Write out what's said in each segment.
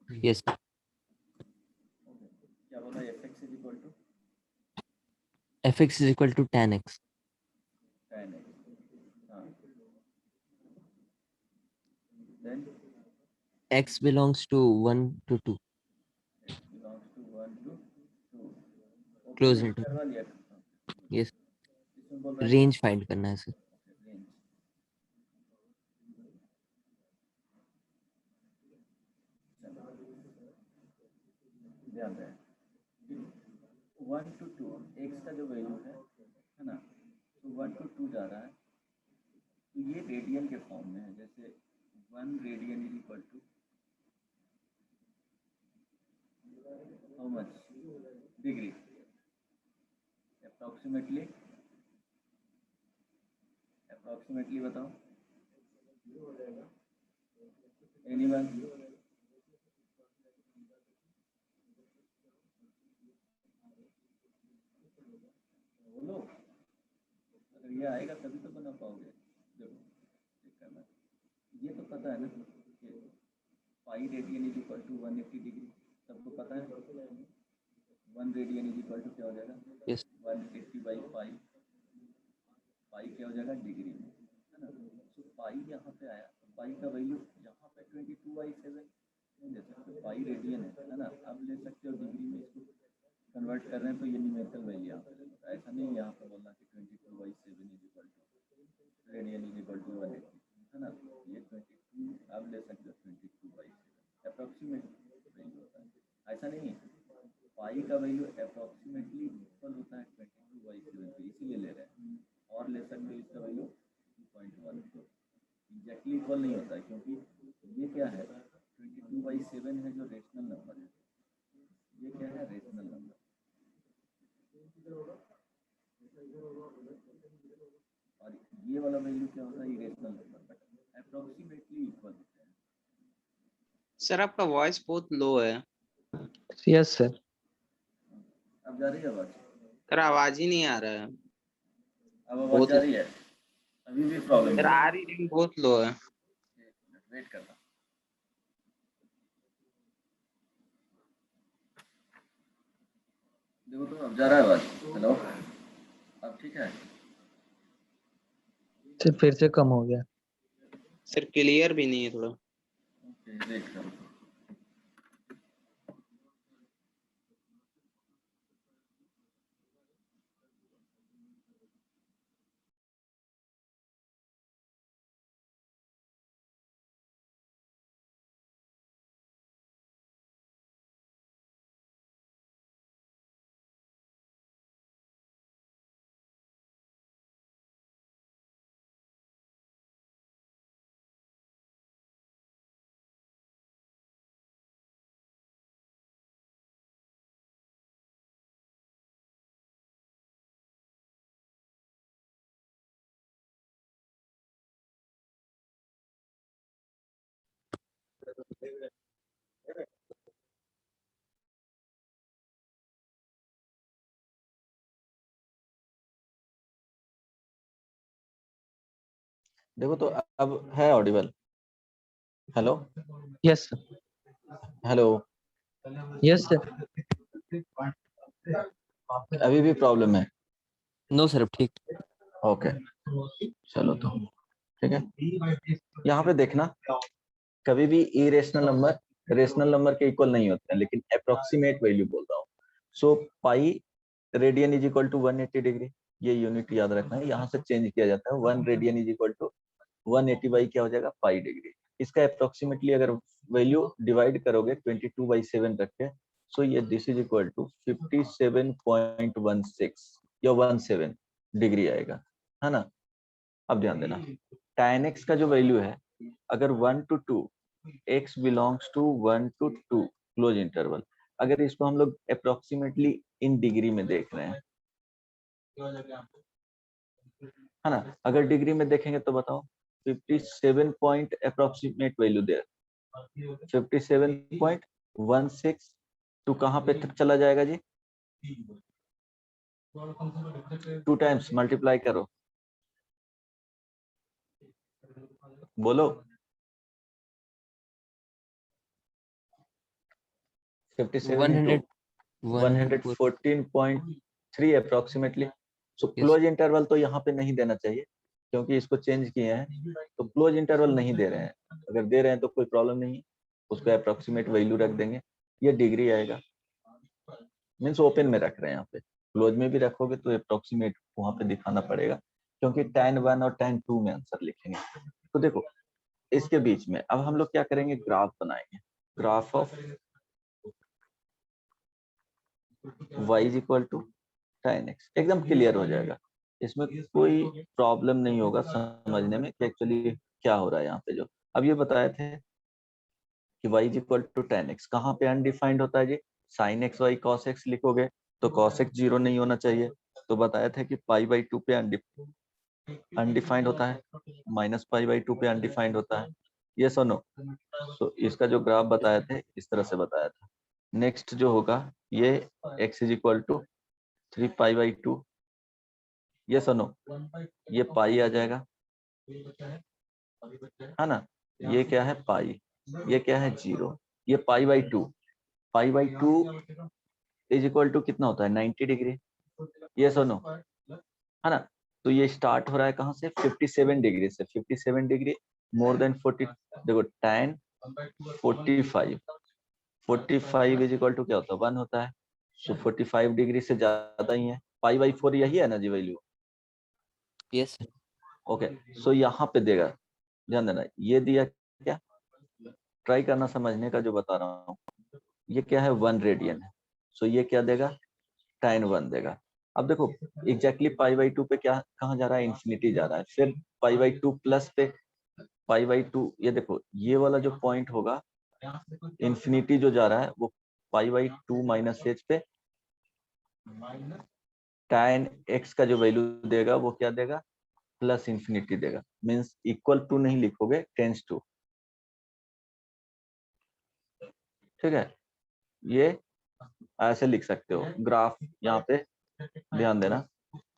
Yes क्या बोला fx is equal to fx is equal to tan x. tan x. हाँ. Then X belongs to 1 to 2 x belongs to 1 to 2. close Open interval. interval या Yes, इसमें बोल रहा है range find करना है सर. range. ध्यान रहे 1 to 2 x का जो वैल्यू है ना, तो 1 to 2 जा रहा है, तो ये रेडियन के फॉर्म में है. जैसे 1 radian is equal to how much degree, approximately बताओ. एनीवन? बोलो, अगर ये आएगा तभी तो बना पाओगे. देखो चेक करना, ये तो पता है ना कि pi radian is equal to 180 degree, सबको पता है. 1 रेडियन इज इक्वल टू क्या हो जाएगा? Yes, 180 by pi. पाई क्या हो जाएगा? डिग्री में, है ना. तो पाई यहाँ पे आया, तो पाई का वैल्यू यहाँ पे 22/7 नहीं ले सकते. पाई रेडियन है ना. अब ले सकते हो डिग्री में, इसको कन्वर्ट कर रहे हैं तो ये न्यूमेरिकल वैल्यू यहाँ पे ले लो. ऐसा नहीं यहाँ पे बोलना कि 22/7 is equal to radian is equal to 180, है ना. ये 22 अब ले सकते हो 22/7 अप्रोक्सीमेट वैल्यू होता है. ऐसा नहीं है, पाई का वैल्यू अप्रोक्सीमेटली इक्वल होता है 22/7 पे, इसीलिए ले रहे हैं. और ले सकते हो इसका वैल्यू 2.1, एग्जैक्टली इक्वल नहीं होता है, क्योंकि ये क्या है 22/7 है जो रेशनल नंबर है. ये क्या है? Rational number. और ये वाला वैल्यू क्या होता है? Irrational number. But approximately equal होते हैं. सर आपका वॉइस बहुत लो है. Yes sir. अब जा रही है आवाज? सर आवाज ही नहीं आ रहा है. अब आवाज बहुत जा रही है? अभी भी प्रॉब्लम सर है? आ रही लेकिन बहुत लो है. वेट करना. देखो तो अब जा रहा है आवाज. हेलो, अब ठीक है? सर फिर से कम हो गया. सर क्लियर भी नहीं है थोड़ा. ओके, वेट करो. देखो तो अब है Audible? Hello, yes sir. Hello, yes sir. अभी भी प्रॉब्लम है? no sir, अब ठीक. ओके, चलो तो ठीक है. यहाँ पे देखना, कभी भी इरेशनल नंबर रेशनल नंबर के इक्वल नहीं होते हैं, लेकिन अप्रोक्सीमेट वैल्यू बोल रहा हूँ. So pi radian is equal to 180 degree, ये यूनिट याद रखना है. यहाँ से चेंज किया जाता है. 1 radian is equal to 180 by क्या हो जाएगा? Pi degree. इसका अप्रोक्सीमेटली अगर वैल्यू डिवाइड करोगे 22/7 रख के, सो ये दिस इज इक्वल टू 57.16 या 17 डिग्री आएगा, है ना. अब ध्यान देना, tan x का जो वैल्यू है, अगर 1 to 2 x belongs to 1 to 2 close interval, अगर इसको हम लोग अप्रोक्सीमेटली इन डिग्री में देख रहे हैं, है ना. अगर डिग्री में देखेंगे तो बताओ 57 point approximate value there, 57.16 to कहाँ पे तक चला जाएगा जी? 2 टाइम्स मल्टीप्लाई करो, बोलो. 100 114.3 अप्रोक्सीमेटली। सो Yes. क्लोज इंटरवल तो यहाँ पे नहीं देना चाहिए क्योंकि इसको चेंज किए हैं, तो क्लोज इंटरवल नहीं दे रहे हैं। अगर दे रहे हैं तो कोई प्रॉब्लम नहीं है, उसको अप्रोक्सीमेट वैल्यू रख देंगे, ये डिग्री आएगा। मीन्स ओपन में रख रहे हैं, यहाँ पे क्लोज में भी रखोगे तो अप्रोक्सीमेट वहां पे दिखाना पड़ेगा, क्योंकि tan 1 और tan 2 में आंसर लिखेंगे। तो देखो इसके बीच में अब हम लोग क्या करेंगे, ग्राफ बनाएंगे। Graph of y is equal to tan x, एकदम क्लियर हो जाएगा, इसमें कोई प्रॉब्लम नहीं होगा समझने में कि एक्चुअली क्या हो रहा है यहाँ पे। जो अब ये बताए थे कि y is equal to tan x, कहाँ पे अनडिफाइंड होता है जी, sin x y cos x लिखोगे तो cos x 0 नहीं होना चाहिए, तो बताया था कि π/2 पे अनडिफाइंड होता है, -π/2 पे अनडिफाइंड होता है, ये सुनो। तो इसका जो ग्राफ बताए थे इस तरह से बताया था। नेक्स्ट जो होगा ये x इज इक्वल टू 3π/2, ये सुनो, ये पाई आ जाएगा, है ना, ये क्या है पाई, ये क्या है 0, ये π/2, π/2 इज इक्वल टू कितना होता है 90 डिग्री, ये सुनो, है ना। तो ये स्टार्ट हो रहा है कहाँ से, 57 डिग्री से, 57 डिग्री मोर देन 40, देखो tan 45 इज इक्वल टू क्या होता है 1 होता है, सो 45 डिग्री से ज्यादा ही है, π/4 यही है ना जी वैल्यू। Yes, sir. ओके, सो यहाँ पे देगा, ध्यान देना, ये दिया क्या, ट्राई करना समझने का जो बता रहा हूँ, ये क्या है 1 रेडियन है, सो ये क्या देगा tan 1 देगा। अब देखो एग्जैक्टली π/2 पे क्या कहाँ जा रहा है, इंफिनिटी जा रहा है, फिर π/2 प्लस पे π/2, ये देखो ये वाला जो पॉइंट होगा इंफिनिटी जो जा रहा है वो π/2 माइनस एच पे tan x का जो वैल्यू देगा वो क्या देगा, प्लस इंफिनिटी देगा, मींस इक्वल टू नहीं लिखोगे, टेंस टू, ठीक है, ये ऐसे लिख सकते हो। ग्राफ यहाँ पे ध्यान देना,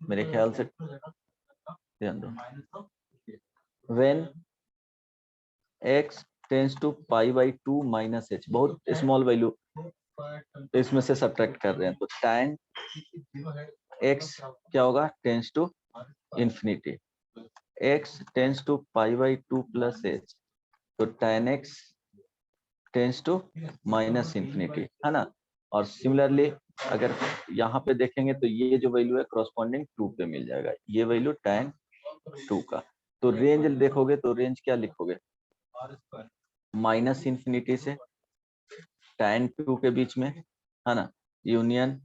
मेरे ख्याल से ध्यान दो, when x tends to π/2 minus h, बहुत स्मॉल वैल्यू इसमें से सब्ट्रैक्ट कर रहे हैं, तो tan x क्या होगा, tends to infinity, x tends to π/2 plus h, तो tan x tends to minus infinity, है ना। और सिमिलरली अगर यहाँ पे देखेंगे तो ये जो वैल्यू है क्रॉसपॉन्डिंग 2 पे मिल जाएगा, ये वैल्यू tan 2 का। तो रेंज देखोगे तो रेंज क्या लिखोगे, माइनस इंफिनिटी से tan 2 के बीच में, है ना, यूनियन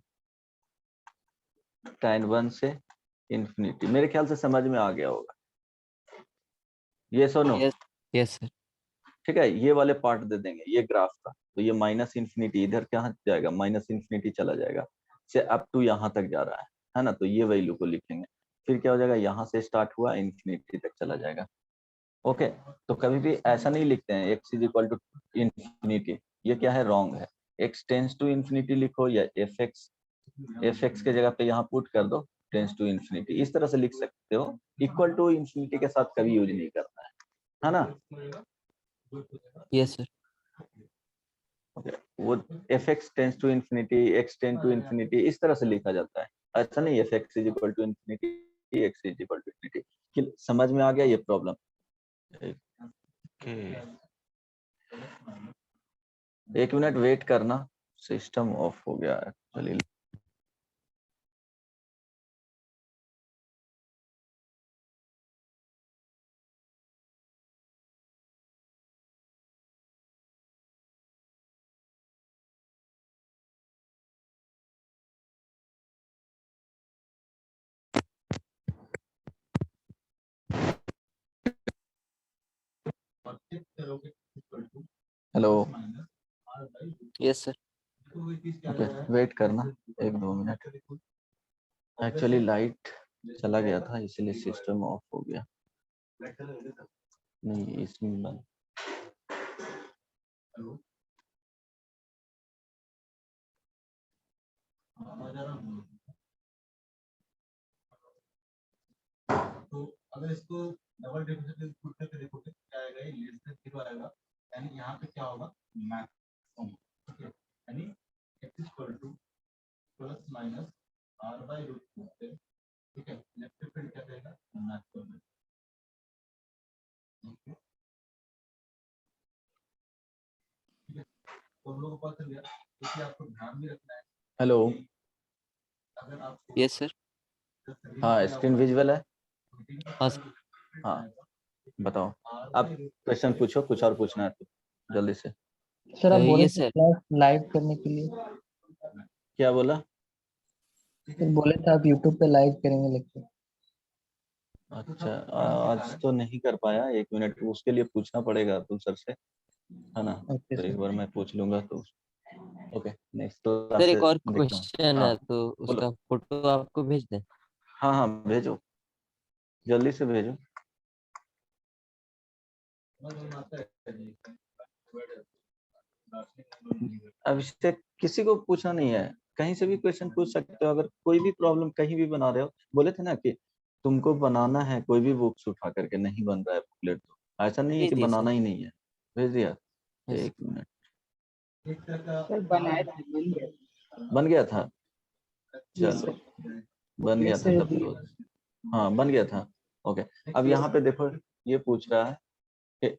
tan 1 से इंफिनिटी। मेरे ख्याल से समझ में आ गया होगा, ये सुनो, Yes. Yes, sir. ठीक है, ये वाले पार्ट दे देंगे ये ग्राफ का, तो ये माइनस इंफिनिटी इधर क्या जाएगा, माइनस इंफिनिटी चला जाएगा, से अप टू यहाँ तक जा रहा है ना, तो ये वैल्यू को लिखेंगे, फिर क्या हो जाएगा, यहाँ से स्टार्ट हुआ इंफिनिटी तक चला जाएगा। ओके, तो कभी भी ऐसा नहीं लिखते हैं x is equal to infinity, ये क्या है, रॉन्ग है, एक्स टेंस टू इंफिनिटी लिखो या एफ एक्स के जगह पे यहाँ पुट कर दो टेंस टू इंफिनिटी, इस तरह से लिख सकते हो। इक्वल टू इंफिनिटी के साथ कभी यूज नहीं करना है ना। Yes, sir. वो f x tends to infinity, x tends to infinity, इस तरह से लिखा जाता है, ऐसा नहीं f x is equal to infinity, x is equal to infinity. समझ में आ गया ये प्रॉब्लम? एक मिनट वेट करना, सिस्टम ऑफ हो गया actually. Hello, Yes, sir. Okay wait करना 1-2 मिनट, एक्चुअली लाइट चला गया था इसलिए सिस्टम ऑफ हो गया, नहीं इसमें बंद। तो अगर इसको डबल डेफिनेशन पुट करके देखोगे क्या आएगा, ये लेस देन 0 आएगा, यानी यहाँ पे क्या होगा, मैक्सिमम, यानी हेलो, यस सर। हाँ स्क्रीन विजुअल है। हाँ सर। हाँ बताओ, आप क्वेश्चन पूछो, कुछ और पूछना है तो जल्दी से। सर आप बोले ये थे सर क्लास लाइव करने के लिए, क्या बोला? सर बोले थे आप यूट्यूब पे लाइव करेंगे लेक्चर। अच्छा, आज तो नहीं कर पाया, 1 मिनट उसके लिए पूछना पड़ेगा अतुल सर से, है ना? ओके तो एक सर। बार मैं पूछ लूंगा तो ओके, नेक्स्ट क्लास सर से एक और देखता हूँ। क्वेश्चन हाँ है तो बोलो। उसका फोटो आपको भेज दें? हाँ हाँ भेजो, जल्दी से भेजो। अब इससे किसी को पूछना नहीं है, कहीं से भी क्वेश्चन पूछ सकते हो, अगर कोई भी प्रॉब्लम कहीं भी बना रहे हो। बोले थे ना कि तुमको बनाना है कोई भी बुक्स उठा करके, नहीं बन रहा है बुकलेट तो ऐसा नहीं है भेज कि दिए सर। बनाना ही नहीं है। भेज दिया? यस। 1 मिनट। सर बनाए थे, बन गया। बन गया था? यस चलो, सर। बन गया यस था सर तब तो। हाँ बन गया था। ओके, अब यहाँ पे देखो, ये पूछ रहा है कि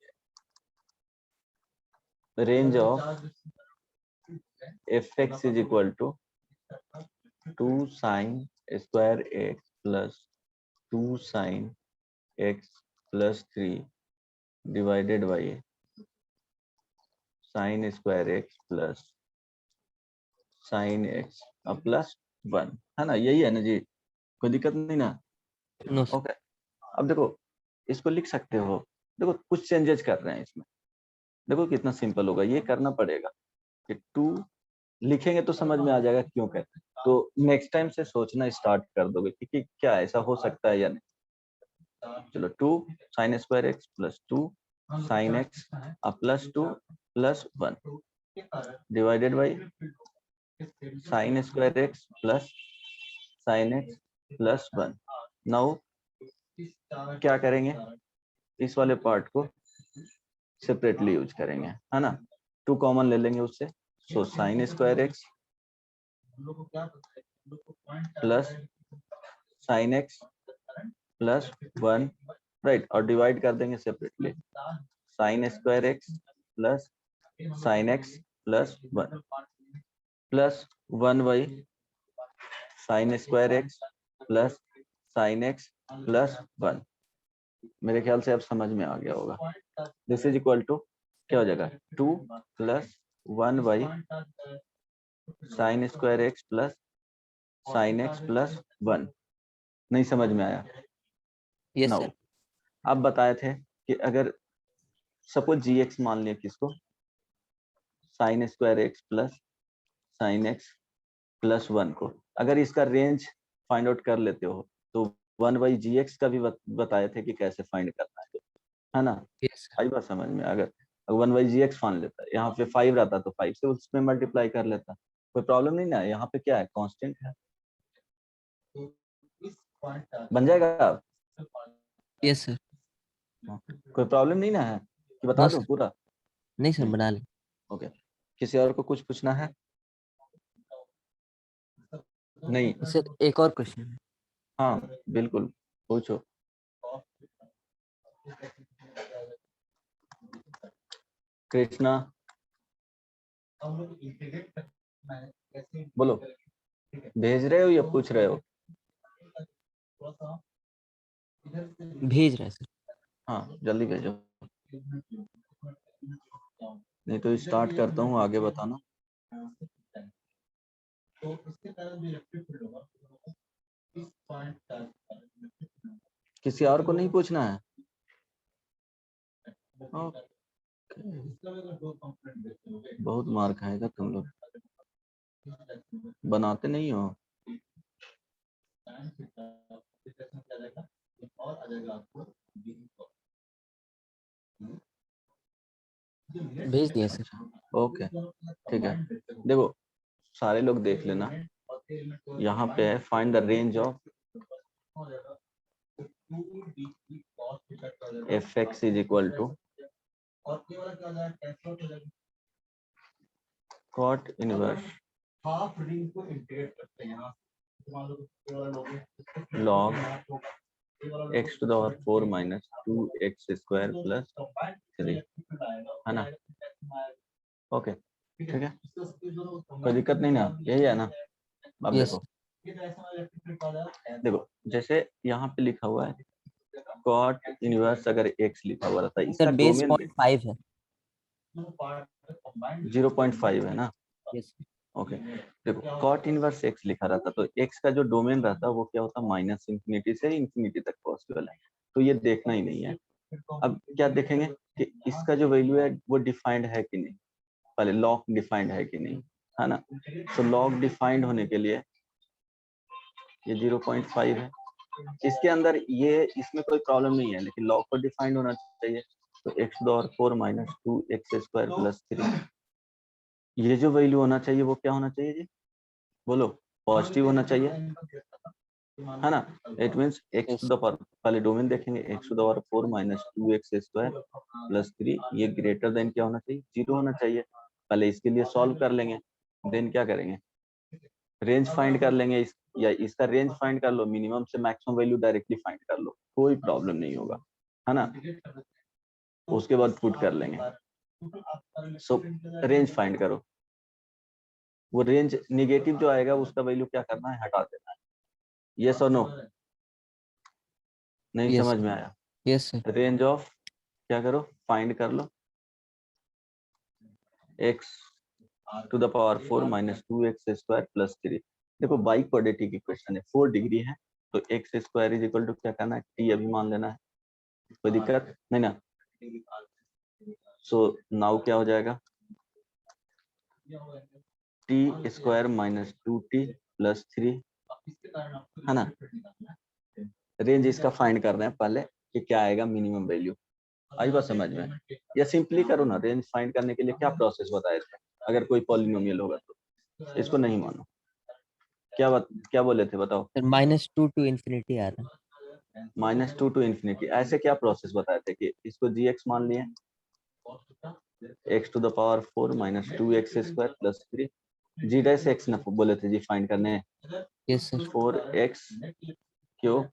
range of fx is equal to 2 sin square x plus 2 sin x plus 3 divided by sin square x plus sin x plus 1, है ना? यही है ना जी, कोई दिक्कत नहीं ना? No sir. ओके, अब देखो इसको लिख सकते हो। देखो कुछ चेंजेस कर रहे हैं इसमें, देखो कितना सिंपल होगा, ये करना पड़ेगा कि 2 लिखेंगे तो समझ में आ जाएगा क्यों कहते हैं, तो नेक्स्ट टाइम से सोचना स्टार्ट कर दोगे कि क्या ऐसा हो सकता है या नहीं। चलो 2 sin square x plus 2 sin x plus 2 plus 1 divided by sin square x plus sin x plus 1। Now क्या करेंगे, इस वाले पार्ट को सेपरेटली यूज करेंगे, है ना? 2 कॉमन ले लेंगे उससे, सो sin square x plus sin x plus 1, right, और डिवाइड कर देंगे separately, sin square x plus sin x plus 1 plus 1 by sin square x plus sin x plus 1। मेरे ख्याल से अब समझ में आ गया होगा। दिस इज इक्वल टू क्या हो जाएगा, 2 plus 1 by sin square x plus sin x plus 1। नहीं समझ में आया? Yes now sir. आप बताए थे कि अगर सपोज gx मान लिया किसको, sin square x plus sin x plus 1 को, अगर इसका रेंज फाइंड आउट कर लेते हो तो 1 बाई gx का भी बताए थे कि कैसे फाइंड करना है ना? Yes sir. आई बात समझ में? अगर 1 बाई gx मान लेता है, यहाँ पे 5 रहता तो 5 से उसमें मल्टीप्लाई कर लेता, कोई प्रॉब्लम नहीं ना? यहाँ पे क्या है, कांस्टेंट है, बन जाएगा। Yes sir. कोई प्रॉब्लम नहीं ना है कि बता नो दूं सर। पूरा? नहीं सर, बना ले। ओके, किसी और को कुछ पूछना है? नहीं? सर एक और क्वेश्चन है। हाँ बिल्कुल, पूछो। कृष्णा बोलो, भेज रहे हो या पूछ रहे हो? भेज रहा है सर। हाँ जल्दी भेजो, नहीं तो स्टार्ट करता हूँ, आगे बताना। किसी और को नहीं पूछना है? बहुत मार खाएगा तुम लोग, बनाते नहीं हो। भेज दिए सर। ओके ठीक है, देखो सारे लोग देख लेना, यहाँ पे है find the range of fx is equal to cot inverse half ring को इंटीग्रेट करते हैं यहाँ मान लो log x to the power 4 minus 2x square plus 3 है ना। ओके ठीक है, कोई दिक्कत नहीं ना, यही है ना। अब Yes. देखो जैसे यहाँ पे लिखा हुआ है cot इनवर्स, अगर x लिखा हुआ रहता है इसका सर बेस डोमेन 0.5 है। 0.5 है ना। Yes. ओके देखो cot इनवर्स x लिखा रहता तो x का जो डोमेन रहता वो क्या होता, माइनस इंफिनिटी से इंफिनिटी तक पॉसिबल है, तो ये देखना ही नहीं है। अब क्या देखेंगे कि इसका जो वैल्यू है वो डिफाइंड है कि नहीं, पहले लॉग डिफाइंड है कि नहीं, है ना। तो लॉग डिफाइंड होने के लिए ये 0.5 है, इसके अंदर ये इसमें कोई प्रॉब्लम नहीं है, लेकिन लॉग को डिफाइंड होना चाहिए। तो x to the power 4 minus 2x square plus 3, ये जो वैल्यू होना चाहिए वो क्या होना चाहिए जी, बोलो, पॉजिटिव होना चाहिए, है ना। It means x to the power, पहले डोमेन देखेंगे, x to the power 4 minus 2x square plus 3, ये ग्रेटर देन क्या होना चाहिए, 0 होना चाहिए। पहले इसके लिए सॉल्व कर लेंगे, देन क्या करेंगे, रेंज फाइंड कर लेंगे, या इसका रेंज फाइंड कर लो, मिनिमम से मैक्सिमम वैल्यू डायरेक्टली फाइंड कर लो, कोई प्रॉब्लम नहीं होगा, है ना। उसके बाद पुट कर लेंगे। सो रेंज फाइंड करो, वो रेंज निगेटिव जो आएगा उसका वैल्यू क्या करना है, हटा देना है। यस और नो, नहीं Yes. समझ में आया। Yes sir. रेंज ऑफ क्या करो, फाइंड कर लो, x to the power 4 minus 2x square plus 3। देखो बाई क्वाड्रेटिक इक्वेशन है, 4 डिग्री है, तो x square is equal to क्या करना है, t अभी मान लेना है, कोई दिक्कत नहीं ना। सो नाउ क्या हो जाएगा, t square minus 2t plus 3, है ना। रेंज इसका फाइंड कर रहे हैं पहले कि क्या आएगा मिनिमम वैल्यू, आई बात समझ में। या सिंपली करो ना, रेंज फाइंड करने के लिए क्या प्रोसेस बताए थे, अगर कोई पॉलिनोमियल होगा तो इसको नहीं मानो। क्या बोले थे बताओ, सर -2 to infinity आ रहा है। -2 to infinity, ऐसे क्या प्रोसेस बताए थे कि इसको gx मान लिए, x to the power 4 minus 2x square plus 3, g dash x ना बोले थे जी फाइंड करने, Yes sir. 4x क्यों,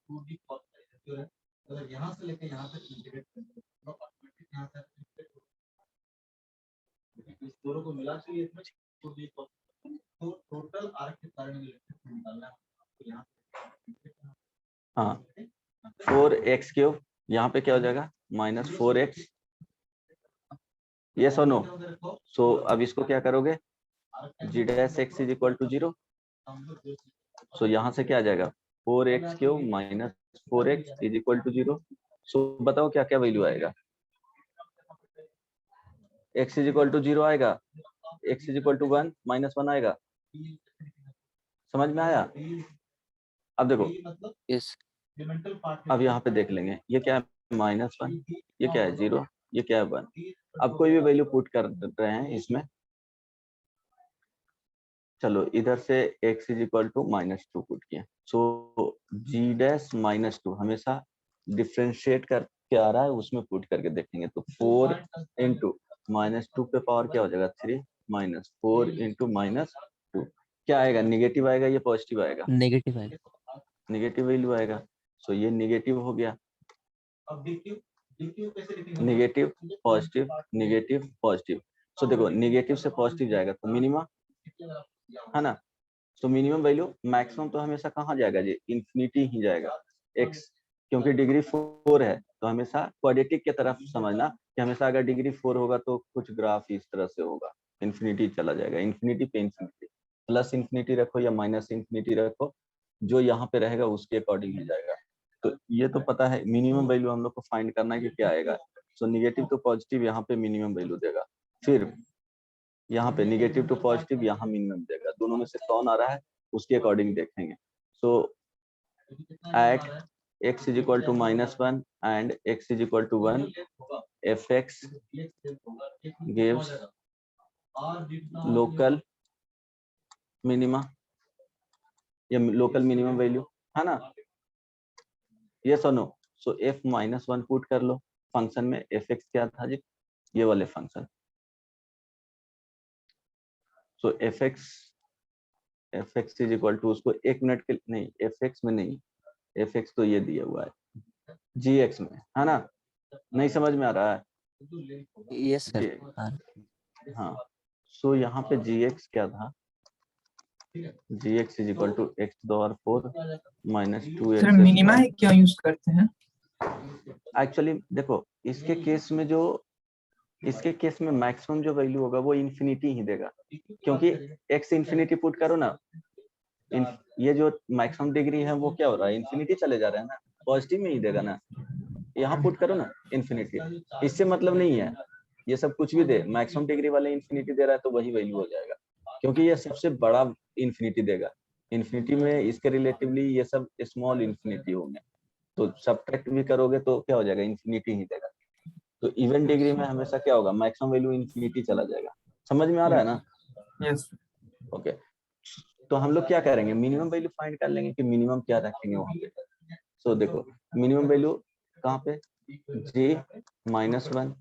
यहाँ से लेके यहाँ तक इंटीग्रेट इस दोनों को मिला के तो टोटल आर्क के कारण निकालना है यहाँ। हाँ 4x क्यूब, यहाँ पे क्या हो जाएगा -4x, यस और नो। सो अब इसको क्या करोगे, g dash x is equal to 0, so यहाँ से क्या आ जाएगा 4x cube minus 4x is equal to 0। So बताओ क्या क्या वैल्यू आएगा, x इज इक्वल टू 0 आएगा, x इज इक्वल टू 1 -1 आएगा, समझ में आया। अब देखो Yes. अब यहाँ पे देख लेंगे, ये क्या है -1, ये क्या है 0, ये क्या है 1। अब कोई भी वैल्यू पुट कर रहे हैं इसमें, चलो इधर से x is equal to -2 put किया, सो g डैश -2 हमेशा डिफ्रेंशिएट करके आ रहा है, उसमें पुट करके देखेंगे, तो 4 इंटू -2 पे पावर क्या हो जाएगा 3 -4 इंटू -2, क्या आएगा, निगेटिव आएगा या पॉजिटिव आएगा, नेगेटिव है। निगेटिव वैल्यू आएगा। सो ये निगेटिव हो गया, निगेटिव पॉजिटिव निगेटिव पॉजिटिव। सो देखो निगेटिव से पॉजिटिव जाएगा तो मिनिमम, है ना। तो मिनिमम वैल्यू, मैक्सिमम तो हमेशा कहाँ जाएगा जी, इंफिनिटी ही जाएगा, x क्योंकि डिग्री 4 है, तो हमेशा क्वाड्रेटिक की तरफ समझना कि हमेशा अगर डिग्री 4 होगा तो कुछ ग्राफ इस तरह से होगा, इंफिनिटी चला जाएगा, इंफिनिटी पे इंफिनिटी, प्लस इंफिनिटी रखो या माइनस इंफिनिटी रखो, जो यहाँ पे रहेगा उसके अकॉर्डिंग ही जाएगा। तो ये तो पता है, मिनिमम वैल्यू हम लोग को फाइंड करना है कि क्या आएगा। सो निगेटिव टू पॉजिटिव यहाँ पे मिनिमम वैल्यू देगा, फिर यहाँ पे निगेटिव टू पॉजिटिव यहाँ मिनिमम देगा, दोनों में से कौन आ रहा है उसके अकॉर्डिंग देखेंगे। सो eight x is equal to -1 and x is equal to 1, fx gives local minima या लोकल मिनिमम वैल्यू, है ना, यस और नो। सो f -1 पुट कर लो फंक्शन में, fx क्या था जी, ये वाले function, so fx f x is equal to, उसको 1 मिनट के नहीं, एफ एक्स में नहीं, एफ एक्स तो ये दिया हुआ है जी एक्स में, है ना? नहीं समझ में आ रहा है? Yes sir. हाँ, सो यहाँ पे जी एक्स क्या था, g x is equal to x to the power 4 minus 2 sir x. Minima क्या यूज करते हैं? एक्चुअली देखो, इसके केस में मैक्सिमम जो वैल्यू होगा वो इन्फिनिटी ही देगा, क्योंकि एक्स इन्फिनिटी पुट करो ना, ये जो मैक्सिमम डिग्री है वो क्या हो रहा है, इन्फिनिटी चले जा रहे हैं ना, पॉजिटिव में ही देगा ना। यहाँ पुट करो ना इन्फिनिटी, इससे मतलब नहीं है ये सब कुछ भी दे, मैक्सिमम डिग्री वाले इन्फिनिटी दे रहा है तो वही वैल्यू हो जाएगा, क्योंकि ये सबसे बड़ा इन्फिनिटी देगा। इन्फिनिटी में इसके रिलेटिवली ये सब स्मॉल इन्फिनिटी होंगे, तो सब्ट्रैक्ट भी करोगे तो क्या हो जाएगा, इन्फिनिटी ही देगा। तो इवन डिग्री में हमेशा क्या होगा, मैक्सिमम वैल्यू इन्फिनिटी चला जाएगा। समझ में आ रहा है ना? यस। ओके, तो हम लोग क्या करेंगे, मिनिमम वैल्यू फाइंड कर लेंगे कि मिनिमम क्या रखेंगे वहां पे। सो देखो मिनिमम वैल्यू कहाँ पे, जी -1,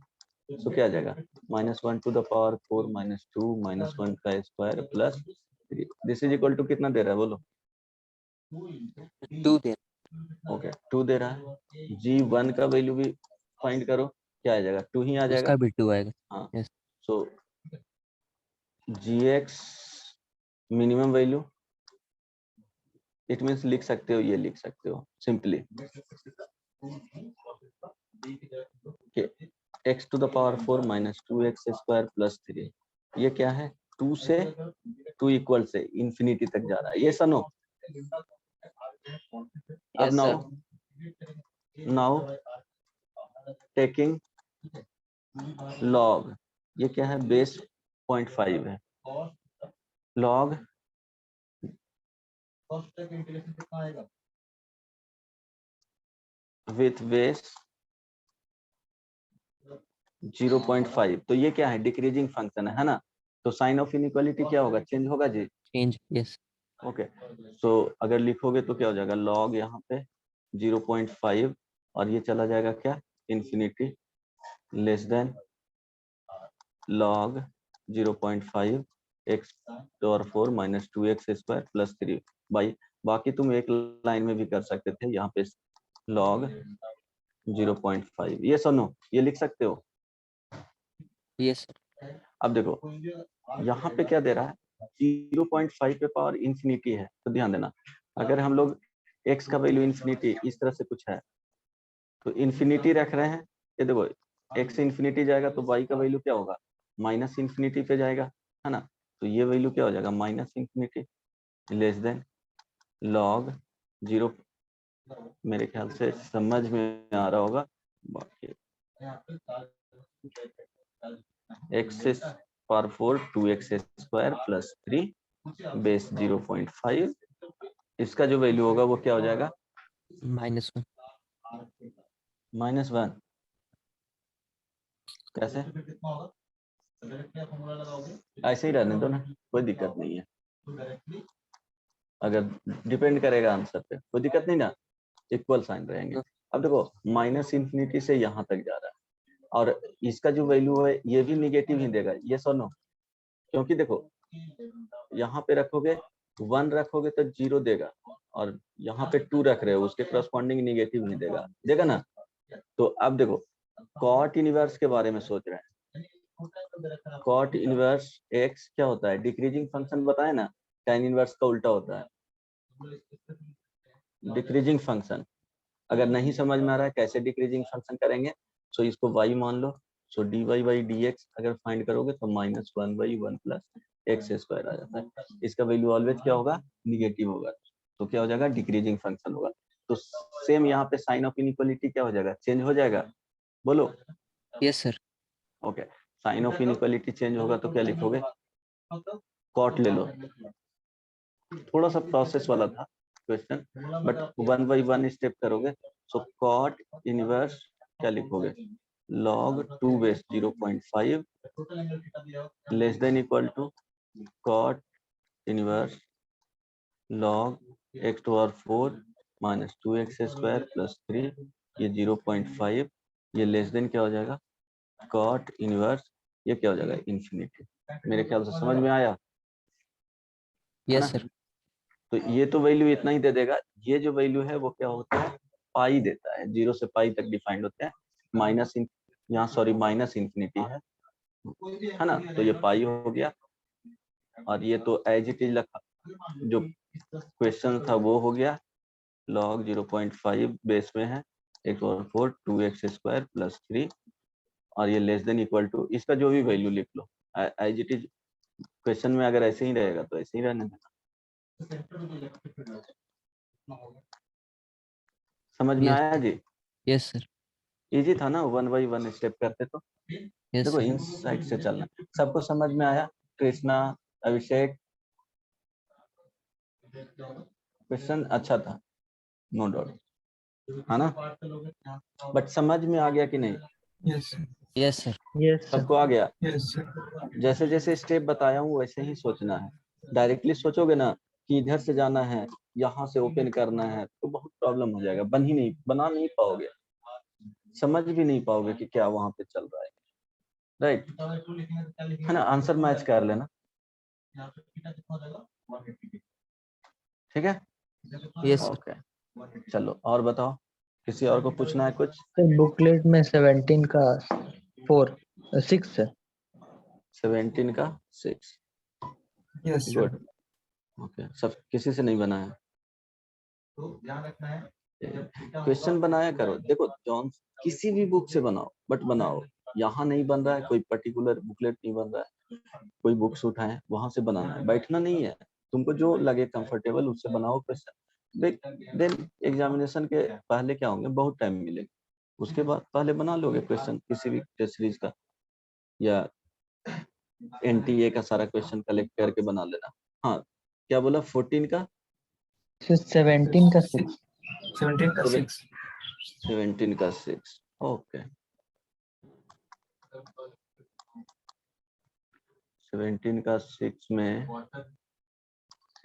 सो क्या आ जाएगा, -1 टू द पावर 4 -2 -1 का square plus 3, this is equal to कितना दे रहा है बोलो? 2 दे। ओके 2 दे रहा है। जी1 का वैल्यू भी फाइंड करो, क्या आ जाएगा, 2 ही आ जाएगा। उसका भी 2 आएगा। हाँ, yes. So g x minimum value, it means लिख सकते हो, ये लिख सकते हो simply x to the power 4 -2x square plus 3, ये क्या है, 2 से 2 इक्वल से इंफिनिटी तक जा रहा है, ये सनो। अब Yes, sir. Now taking log, ये क्या है, बेस 0.5 है, लॉग विथ बेस 0.5, तो ये क्या है, डिक्रीजिंग फंक्शन है ना, तो साइन ऑफ इनइक्वालिटी क्या होगा, चेंज होगा जी। चेंज। यस। ओके, सो अगर लिखोगे तो क्या हो जाएगा, लॉग यहाँ पे 0.5 और ये चला जाएगा क्या, infinity, less than log 0.5 x power 4 -2x square plus 3 by, बाकी तुम एक लाइन में भी कर सकते थे, यहाँ पे लॉग 0.5, ये सुनो, ये लिख सकते हो। यस। अब देखो यहाँ पे क्या दे रहा है, 0.5 पे पावर इन्फिनिटी है, तो ध्यान देना, अगर हम लोग x का वैल्यू इन्फिनिटी इस तरह से कुछ है तो इन्फिनिटी रख रहे हैं, ये देखो x इन्फिनिटी जाएगा तो y का वैल्यू क्या होगा, माइनस इन्फिनिटी पे जाएगा, है ना, तो ये वैल्यू क्या हो जाएगा, minus infinity less than log 0, मेरे ख्याल से समझ में आ रहा होगा, बाकी x power 4 2x square plus 3 base 0.5, इसका जो वैल्यू होगा वो क्या हो जाएगा, -1। -1, कैसे, ऐसे ही रहने दो ना, कोई दिक्कत नहीं है, अगर डिपेंड करेगा आंसर पे कोई दिक्कत नहीं ना, इक्वल साइन रहेंगे। अब देखो माइनस इन्फिनिटी से यहाँ तक जा रहा है और इसका जो वैल्यू है ये भी निगेटिव ही देगा, ये सुनो, क्योंकि देखो यहाँ पे रखोगे 1 रखोगे तो 0 देगा और यहाँ पे 2 रख रहे हो उसके करस्पॉन्डिंग निगेटिव ही देगा, देगा ना। तो अब देखो कॉट इनवर्स के बारे में सोच रहे हैं, कॉट इनवर्स एक्स क्या होता है, डिक्रीजिंग फंक्शन बताए ना, tan इनवर्स का उल्टा होता है डिक्रीजिंग फंक्शन। अगर नहीं समझ में आ रहा है कैसे डिक्रीजिंग फंक्शन करेंगे, तो इसको y मान लो, सो dy बाई dx अगर फाइंड करोगे तो -1/1 प्लस एक्स स्क्वायर आ जाता है, इसका वैल्यू ऑलवेज क्या होगा, निगेटिव होगा, तो क्या हो जाएगा, डिक्रीजिंग फंक्शन होगा। तो सेम यहाँ पे साइन ऑफ इनइक्वालिटी क्या हो जाएगा, चेंज हो जाएगा, बोलो। Yes sir. Okay, sign of inequality change होगा तो क्या लिखोगे, कॉट ले लो, थोड़ा सा प्रोसेस वाला था क्वेश्चन, बट 1 बाई 1 स्टेप करोगे, सो कॉट इनवर्स क्या लिखोगे, log 2 base 0.5 less than equal to cot inverse log x to power 4 minus 2x square plus 3, ये 0.5, ये लेस देन क्या हो जाएगा, कॉट इनवर्स, ये क्या हो जाएगा, इन्फिनिटी। मेरे ख्याल से समझ में आया, यस सर। तो ये तो वैल्यू इतना ही दे देगा। ये जो वैल्यू है वो क्या होता है, पाई देता है, 0 से पाई तक डिफाइंड होते हैं। माइनस यहाँ सॉरी माइनस इंफिनिटी है ना, तो ये पाई हो गया। और ये तो एज इट इज रखा, जो क्वेश्चन था वो हो गया। log 0.5 बेस में है x/4 2x² + 3 और ये लेस देन इक्वल टू, इसका जो भी वैल्यू लिख लो एज इट इज। क्वेश्चन में अगर ऐसे ही रहेगा तो ऐसे ही रहने देना। समझ में Yes, आया जी? yes sir. इजी था ना, 1 बाई 1 स्टेप करते तो। Yes देखो sir. इन साइड से चलना। सबको समझ में आया? कृष्णा, अभिषेक, क्वेश्चन अच्छा था, नो डाउट, है ना? बट समझ में आ गया कि नहीं? Yes sir. Yes sir. Yes sir. सबको आ गया? Yes sir. जैसे जैसे स्टेप बताया हूँ वैसे ही सोचना है। डायरेक्टली सोचोगे ना कि इधर से जाना है, यहाँ से ओपन करना है, तो बहुत प्रॉब्लम हो जाएगा, बना नहीं पाओगे, समझ भी नहीं पाओगे कि क्या वहां पे चल रहा है। राइट, है ना? आंसर मैच कर लेना, ठीक है? Yes sir. ओके, चलो और बताओ, किसी और को पूछना है कुछ? सर बुकलेट में 17 का 6 है। 17 का 6, यस सर। गुड। ओके, सब किसी से नहीं बनाया? क्वेश्चन बनाया करो। देखो जॉन, किसी भी बुक से बनाओ, बट बनाओ। यहाँ नहीं बन रहा है, कोई पर्टिकुलर बुकलेट नहीं बन रहा है, कोई बुक्स उठाए वहां से बनाना है, बैठना नहीं है। तुमको जो लगे कंफर्टेबल उससे बनाओ क्वेश्चन। देन एग्जामिनेशन के पहले क्या होंगे, बहुत टाइम मिलेगा, उसके बाद पहले बना लोगे क्वेश्चन किसी भी टेस्ट सीरीज का, या एनटीए का सारा क्वेश्चन कलेक्ट करके बना लेना। हाँ, क्या बोला? 14 का 17 का 6। 17 का 6। 17 का 6, ओके। 17 का 6 में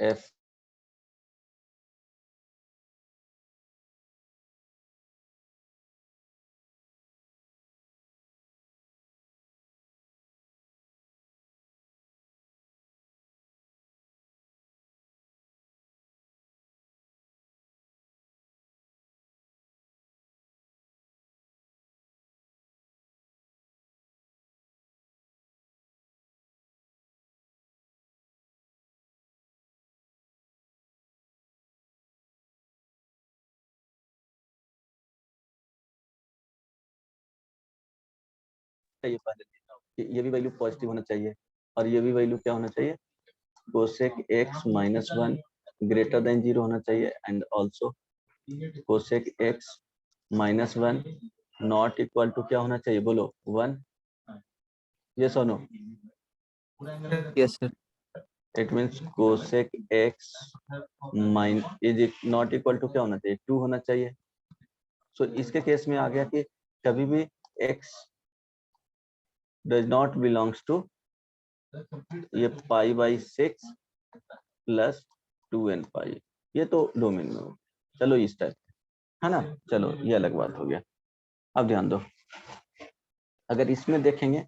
एफ चाहिए पहले कि ये भी वैल्यू पॉजिटिव होना चाहिए और ये भी वैल्यू क्या होना चाहिए, कोसेक x - 1 ग्रेटर देन 0 होना चाहिए, and also cosec x - 1 not equal to क्या होना चाहिए, बोलो 1। यस और no? Yes sir. It means cosec x is not equal to क्या होना चाहिए, 2 होना चाहिए। सो इसके केस में आ गया कि कभी भी x does not belongs to ये π/6 + 2n पाई, ये तो डोमेन में हो। चलो इस टाइप, है ना? चलो ये अलग बात हो गया। अब ध्यान दो, अगर इसमें देखेंगे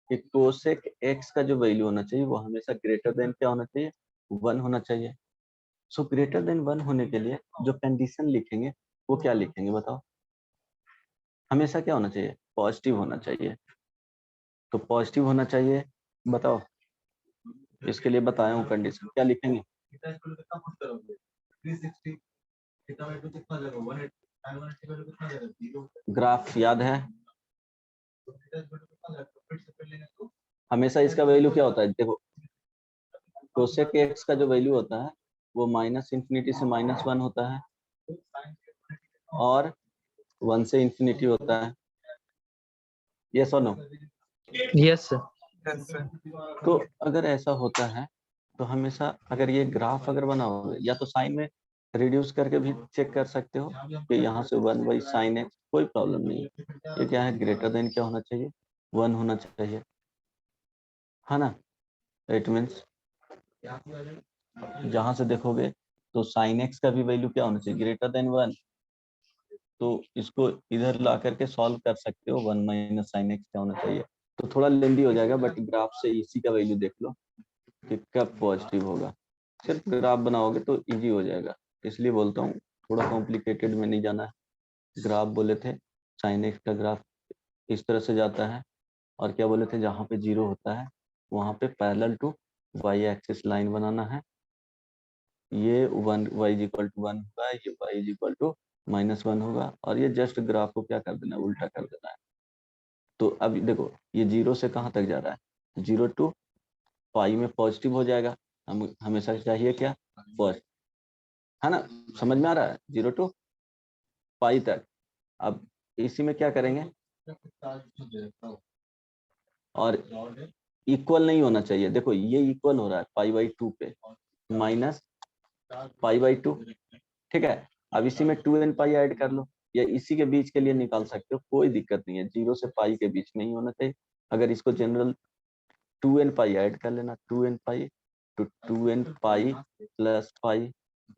कि कोसेक x का जो वैल्यू होना चाहिए वो हमेशा ग्रेटर देन क्या होना चाहिए, 1 होना चाहिए। सो ग्रेटर देन 1 होने के लिए जो कंडीशन लिखेंगे वो क्या लिखेंगे बताओ? हमेशा क्या होना चाहिए, पॉजिटिव होना चाहिए। तो पॉजिटिव होना चाहिए, बताओ, इसके लिए बताया हूँ कंडीशन, क्या लिखेंगे? ग्राफ याद है? हमेशा इसका वैल्यू क्या होता है, देखो कोसेक x का जो वैल्यू होता है वो -∞ से -1 होता है और 1 से इंफिनिटी होता है। यस और no? Yes sir. Yes sir. तो अगर ऐसा होता है तो हमेशा अगर ये ग्राफ अगर बनाओगे या तो साइन में रिड्यूस करके भी चेक कर सकते हो कि यहाँ से 1/sin x, कोई प्रॉब्लम नहीं है। ये क्या है, ग्रेटर देन क्या होना चाहिए, 1 होना चाहिए, है ना? इट मीन्स जहां से देखोगे तो sin x का भी वैल्यू क्या होना चाहिए, ग्रेटर देन 1। तो इसको इधर ला करके सॉल्व कर सकते हो, 1 - sin x क्या होना चाहिए। तो थोड़ा लेंदी हो जाएगा, बट ग्राफ से इसी का वैल्यू देख लो कि कब पॉजिटिव होगा। सिर्फ ग्राफ बनाओगे तो इजी हो जाएगा, इसलिए बोलता हूँ थोड़ा कॉम्प्लिकेटेड में नहीं जाना है। ग्राफ बोले थे sin x का ग्राफ इस तरह से जाता है, और क्या बोले थे जहाँ पे 0 होता है वहाँ पे parallel to y axis line बनाना है। ये 1 y इक्वल टू 1 होगा, ये y इक्वल टू -1 होगा, और ये जस्ट ग्राफ को क्या कर देना है, उल्टा कर देना है। तो अब देखो ये 0 से कहाँ तक जा रहा है, 0 टू पाई में पॉजिटिव हो जाएगा, हम हमेशा चाहिए क्या, पॉजिटिव, है ना, समझ में आ रहा है, 0 टू पाई तक। अब इसी में क्या करेंगे, और इक्वल नहीं होना चाहिए, देखो ये इक्वल हो रहा है π/2 पे माइनस π/2, ठीक है। अब इसी में 2n पाई ऐड कर लो, या इसी के बीच के लिए निकाल सकते हो, कोई दिक्कत नहीं है, 0 से पाई के बीच में ही होना चाहिए। अगर इसको जनरल 2n पाई ऐड कर लेना, 2n पाई तो 2n पाई प्लस पाई,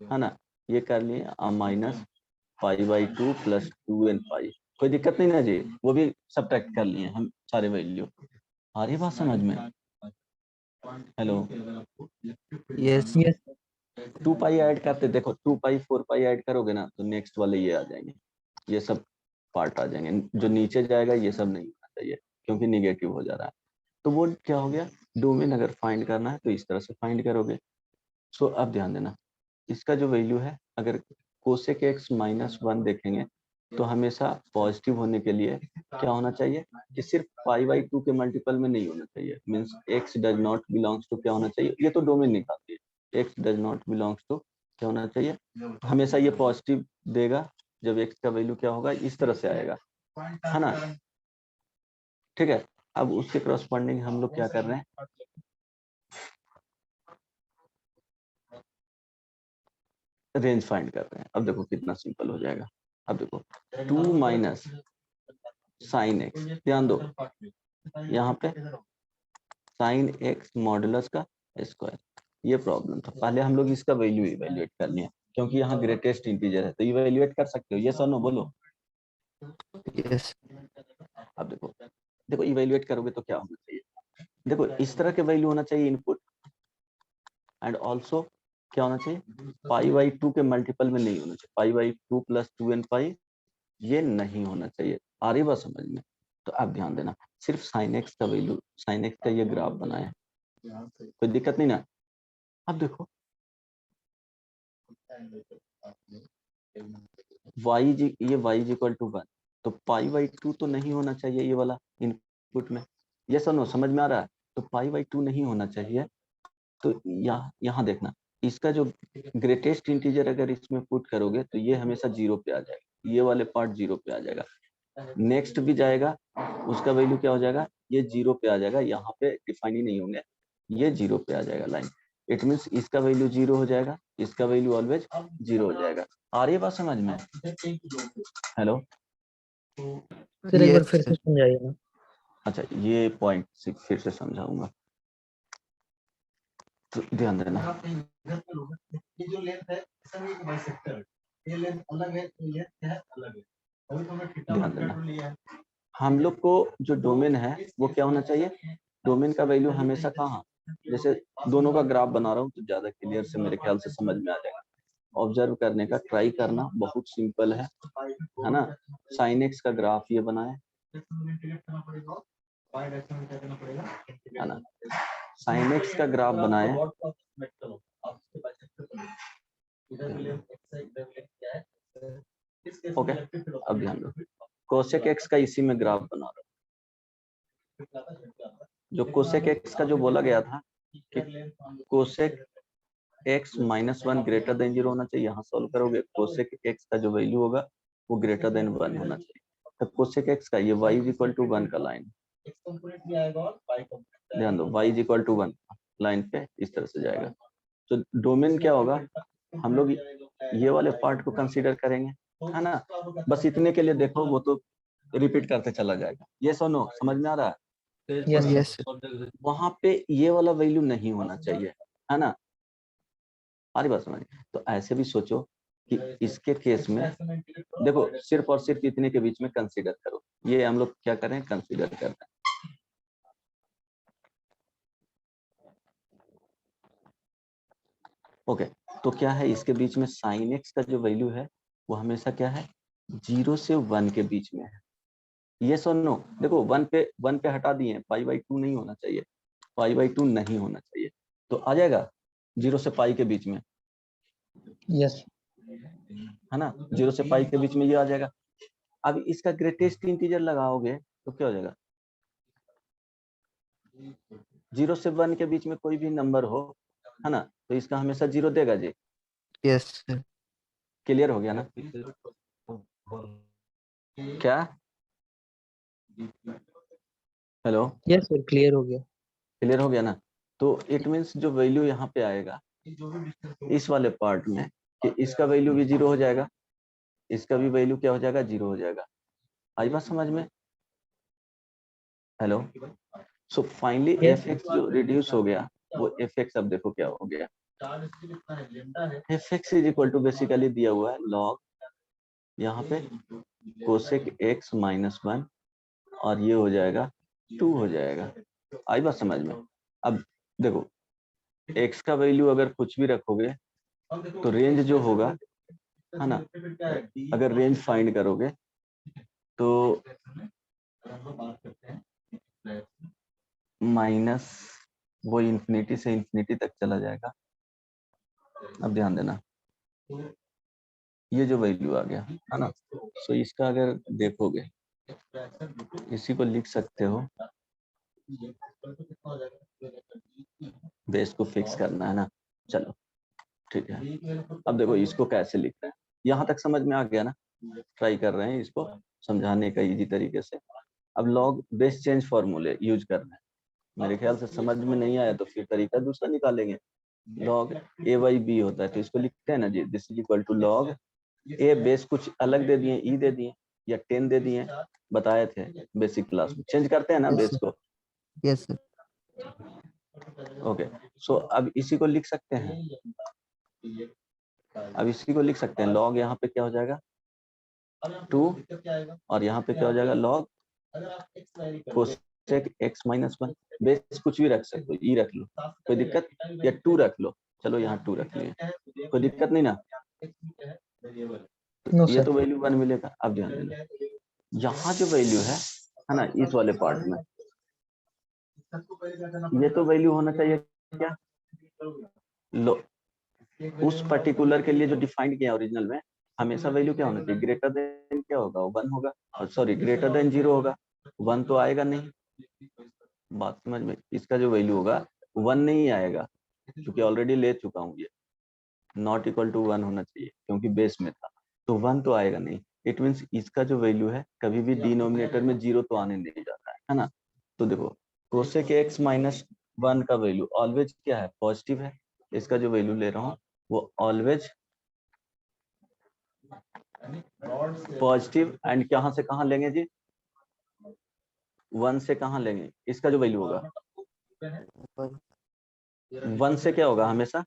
है ना, ये कर लिए माइनस π/2 प्लस 2n पाई, कोई दिक्कत नहीं ना जी, वो भी सब्ट्रैक्ट कर लिए हम सारे वैल्यू। आ रही बात समझ में, हेलो, यस यस 2 पाई ऐड करते, देखो 2 पाई 4 पाई ऐड करोगे ना तो नेक्स्ट वाले ये आ जाएंगे, ये सब पार्ट आ जाएंगे, जो नीचे जाएगा ये सब नहीं होना चाहिए क्योंकि निगेटिव हो जा रहा है। तो वो क्या हो गया, डोमेन अगर फाइंड करना है तो इस तरह से फाइंड करोगे। सो अब ध्यान देना, इसका जो वैल्यू है, अगर कोसेक x -1 देखेंगे तो हमेशा पॉजिटिव होने के लिए क्या होना चाहिए कि सिर्फ π/2 के मल्टीपल में नहीं होना चाहिए, means x does not belongs to क्या होना चाहिए, ये तो डोमेन निकालती है, x does not belongs to क्या होना चाहिए, हमेशा ये पॉजिटिव देगा जब x का वैल्यू क्या होगा, इस तरह से आएगा, है ना, ठीक है। अब उसके करस्पॉन्डिंग हम लोग क्या कर रहे हैं, रेंज फाइंड कर रहे हैं। अब देखो कितना सिंपल हो जाएगा, अब देखो 2 माइनस साइन एक्स, ध्यान दो यहाँ पे साइन एक्स मॉडुलस का स्क्वायर, ये प्रॉब्लम था, पहले हम लोग इसका वैल्यू इवेल्युएट कर लिए क्योंकि यहाँ ग्रेटेस्ट इंटीजर है, तो इवेल्युएट कर सकते हो, यस और नो बोलो। यस अब देखो देखो इवेल्युएट करोगे तो क्या होना चाहिए, देखो इस तरह के वैल्यू होना चाहिए इनपुट, एंड ऑल्सो क्या होना चाहिए, π/2 के मल्टीपल में नहीं होना चाहिए, π/2 प्लस 2n पाई ये नहीं होना चाहिए, आ रही बात समझ में। तो आप ध्यान देना, सिर्फ साइन एक्स का वैल्यू, साइन एक्स का ये ग्राफ बनाया, कोई दिक्कत नहीं ना। अब देखो ये y इक्वल टू 1, तो π/2 तो नहीं होना चाहिए ये वाला इनपुट में, ये सुनो समझ में आ रहा है, तो π/2 नहीं होना चाहिए। तो यहाँ देखना, इसका जो ग्रेटेस्ट इंटीजर अगर इसमें पुट करोगे तो ये हमेशा 0 पे आ जाएगा, ये वाले पार्ट 0 पे आ जाएगा, नेक्स्ट भी जाएगा उसका वैल्यू क्या हो जाएगा, ये 0 पे आ जाएगा, यहाँ पे डिफाइन ही नहीं होंगे, ये 0 पे आ जाएगा लाइन, इट मीन्स इसका वैल्यू 0 हो जाएगा, इसका वैल्यू ऑलवेज 0 हो जाएगा। आ रही है बात समझ में, हेलो, सर एक बार फिर से समझाइए ना। अच्छा ये पॉइंट फिर से समझाऊंगा, तो ध्यान देना, ये जो लेंथ है सब एक बाइसेक्टर है, ये लेंथ अलग है, तो ये क्या है अलग है, अभी तो हमने थीटा ध्यान देना, लिया है। हम लोग को जो डोमेन है वो क्या होना चाहिए, डोमेन का वैल्यू हमेशा कहाँ, जैसे दोनों का ग्राफ बना रहा हूँ तो ज्यादा क्लियर से मेरे ख्याल से समझ में आ जाएगा, ऑब्जर्व करने का ट्राई करना, बहुत सिंपल है ना। साइन एक्स का ग्राफ ये बनाए, है ना, साइन एक्स का ग्राफ बनाए, ओके। अब ध्यान दो, कोसेक एक्स का इसी में ग्राफ बना रहा हूँ, जो कोसेक एक्स का जो बोला गया था कि कोसेक एक्स -1 ग्रेटर देन 0 होना चाहिए, यहाँ सॉल्व करोगे कोसेक एक्स का जो वैल्यू होगा वो ग्रेटर देन 1 होना चाहिए, तो कोसेक एक्स का ये y इक्वल टू 1 का लाइन, ध्यान दो y इक्वल टू 1 लाइन पे इस तरह से जाएगा, तो डोमेन क्या होगा, हम लोग ये वाले पार्ट को कंसीडर करेंगे, है ना, बस इतने के लिए देखो वो तो रिपीट करते चला जाएगा, ये सुनो समझ में आ रहा है, यस यस वहां पे ये वाला वैल्यू नहीं होना चाहिए, है ना, सारी बात समझ। तो ऐसे भी सोचो कि इसके केस में देखो सिर्फ और सिर्फ इतने के बीच में कंसीडर करो, ये हम लोग क्या करें, कंसीडर कर रहे हैं, ओके, तो क्या है इसके बीच में साइन एक्स का जो वैल्यू है वो हमेशा क्या है 0 से 1 के बीच में है। यस और नो? देखो 1 पे हटा दिए, π/2 नहीं होना चाहिए, π/2 नहीं होना चाहिए, तो आ जाएगा 0 से पाई के बीच में, यस है ना, 0 से पाई के बीच में ये आ जाएगा। अब इसका ग्रेटेस्ट इंटीजर लगाओगे तो क्या हो जाएगा, 0 से 1 के बीच में कोई भी नंबर हो, है ना, तो इसका हमेशा 0 देगा जी। Yes sir. क्लियर हो गया ना? क्या? हेलो, यस सर, क्लियर हो गया। क्लियर हो गया ना? तो इट मीन्स जो वैल्यू यहाँ पे आएगा इस वाले पार्ट में कि इसका वैल्यू भी 0 हो जाएगा, इसका भी वैल्यू क्या हो जाएगा 0 हो जाएगा। आई बात समझ में? Hello, so finally Yes, F x जो रिड्यूस हो गया वो एफ एक्स, अब देखो क्या हो गया, f x is equal to basically दिया हुआ है लॉग यहाँ पे कोसेक एक्स माइनस 1 और ये हो जाएगा 2 हो जाएगा। आई बात समझ में? अब देखो x का वैल्यू अगर कुछ भी रखोगे तो रेंज जो होगा, है ना, अगर रेंज फाइंड करोगे तो माइनस वो इंफिनिटी से इंफिनिटी तक चला जाएगा। अब ध्यान देना ये जो वैल्यू आ गया, है ना, सो इसका अगर देखोगे इसी को लिख सकते हो, बेस को फिक्स करना है ना, चलो ठीक है। अब देखो इसको कैसे लिख रहे हैं, यहाँ तक समझ में आ गया ना? ट्राई कर रहे हैं इसको समझाने का इजी तरीके से। अब लॉग बेस चेंज फॉर्मूले यूज करना है, मेरे ख्याल से समझ में नहीं आया तो फिर तरीका दूसरा निकालेंगे। लॉग a/b होता है तो इसको लिखते हैं ना जी, this is equal to log a, base कुछ अलग दे दिए, ई दे दिए या 10 दे दिए, बताए थे बेसिक क्लास में, चेंज करते हैं ना बेस को। Yes sir. ओके, सो अब इसी को लिख सकते हैं, अब इसी को लिख सकते हैं, लॉग यहाँ पे क्या हो जाएगा 2 और यहाँ पे क्या हो जाएगा log cosec x minus 1। Base कुछ भी रख सकते हो, ई रख लो कोई दिक्कत, या 2 रख लो, चलो यहाँ 2 रख लिए, कोई दिक्कत नहीं ना? नो ये सर। तो वैल्यू 1 मिलेगा। अब ध्यान देना यहाँ जो वैल्यू है ना, इस वाले पार्ट में ये तो वैल्यू होना चाहिए क्या, लो उस पर्टिकुलर के लिए जो डिफाइंड किया ओरिजिनल में, हमेशा वैल्यू क्या होना चाहिए, ग्रेटर देन क्या होगा, 1 होगा, और सॉरी ग्रेटर देन 0 होगा, 1 तो आएगा नहीं। बात समझ में? इसका जो वैल्यू होगा 1 नहीं आएगा क्योंकि ऑलरेडी ले चुका हूँ, ये नॉट इक्वल टू 1 होना चाहिए क्योंकि बेस में था, तो 1 तो आएगा नहीं। इट मीन्स इसका जो वैल्यू है कभी भी डिनोमिनेटर में 0 तो आने नहीं जाता है ना। तो देखो कोसेक एक्स माइनस 1 का वैल्यू ऑलवेज क्या है, पॉजिटिव है, इसका जो वैल्यू ले रहा हूँ वो ऑलवेज पॉजिटिव, एंड कहाँ से कहाँ लेंगे जी, 1 से कहाँ लेंगे, इसका जो वैल्यू होगा 1 से क्या होगा, हमेशा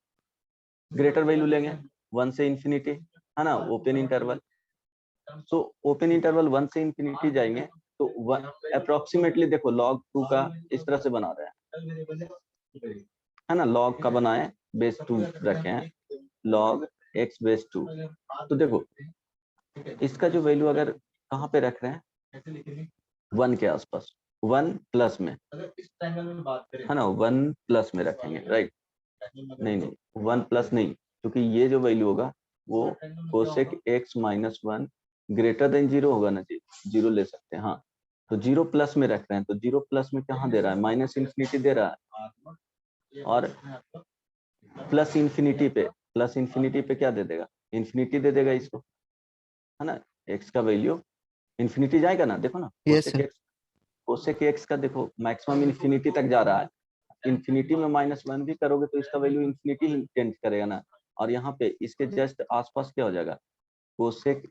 ग्रेटर वैल्यू लेंगे, 1 से इंफिनिटी, है ना, open interval. So open interval 1 से इंफिनिटी जाएंगे तो अप्रोक्सीमेटली देखो लॉग 2 का इस तरह से बना रहे है ना, लॉग का बनाए बेस 2 रखे हैं, लॉग एक्स बेस 2। तो देखो इसका जो वैल्यू अगर कहाँ पे रख रहे हैं 1 के आसपास, 1 प्लस में, है ना, 1 प्लस में रखेंगे, राइट? नहीं 1 प्लस नहीं, क्योंकि ये जो वैल्यू होगा वो cosec x minus 1 greater than 0 होगा ना जी, 0 ले सकते हैं, हाँ, तो 0 प्लस में रख रहे हैं, तो 0 प्लस में कहाँ दे रहा है, माइनस इंफिनिटी दे रहा है, और प्लस इंफिनिटी पे क्या दे देगा, इंफिनिटी दे देगा इसको, है ना, एक्स का वैल्यू इंफिनिटी जाएगा ना, देखो ना यस सर। कोसेक एक्स का देखो मैक्सिमम इंफिनिटी तक जा रहा है, इंफिनिटी में -1 भी करोगे तो इसका वैल्यू इंफिनिटी ही टेंड करेगा ना, और यहाँ पे इसके जस्ट आसपास क्या हो जाएगा, कोसेक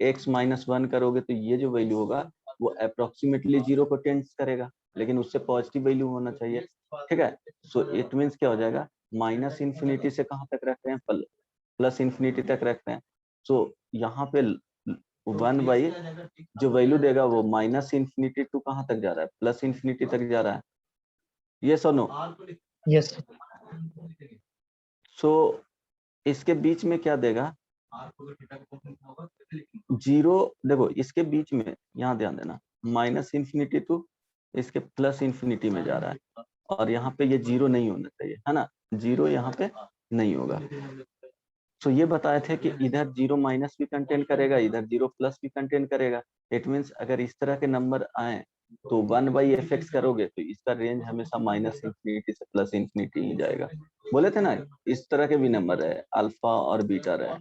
एक्स माइनस 1 करोगे तो ये जो वैल्यू होगा वो अप्रोक्सीमेटली 0 को टेंड करेगा, लेकिन उससे पॉजिटिव वैल्यू होना चाहिए, ठीक है। सो इट मीन्स क्या हो जाएगा, माइनस इंफिनिटी से कहाँ तक रख रहे हैं, प्लस इंफिनिटी तक रख रहे हैं। सो यहाँ पे 1 बाई जो वैल्यू देगा वो माइनस इंफिनिटी टू कहाँ तक जा रहा है, प्लस इंफिनिटी तक जा रहा है, यस और नो? यस। सो इसके बीच में क्या देगा, R को अगर थीटा का फंक्शन होगा तो कैसे लिखेंगे? जीरो। देखो इसके बीच में यहाँ ध्यान देना, माइनस इन्फिनिटी टू इसके प्लस इन्फिनिटी में जा रहा है, और यहाँ पे ये जीरो नहीं होना चाहिए, है ना, जीरो यहाँ पे नहीं होगा। तो ये बताए थे कि इधर जीरो माइनस भी कंटेन करेगा, इधर जीरो प्लस भी कंटेन करेगा। इट मीन्स अगर इस तरह के नंबर आए तो 1/f(x) करोगे तो इसका रेंज हमेशा माइनस इन्फिनिटी से प्लस इन्फिनिटी ही जाएगा। बोले थे ना इस तरह के भी नंबर है, अल्फा और बीटा रहे,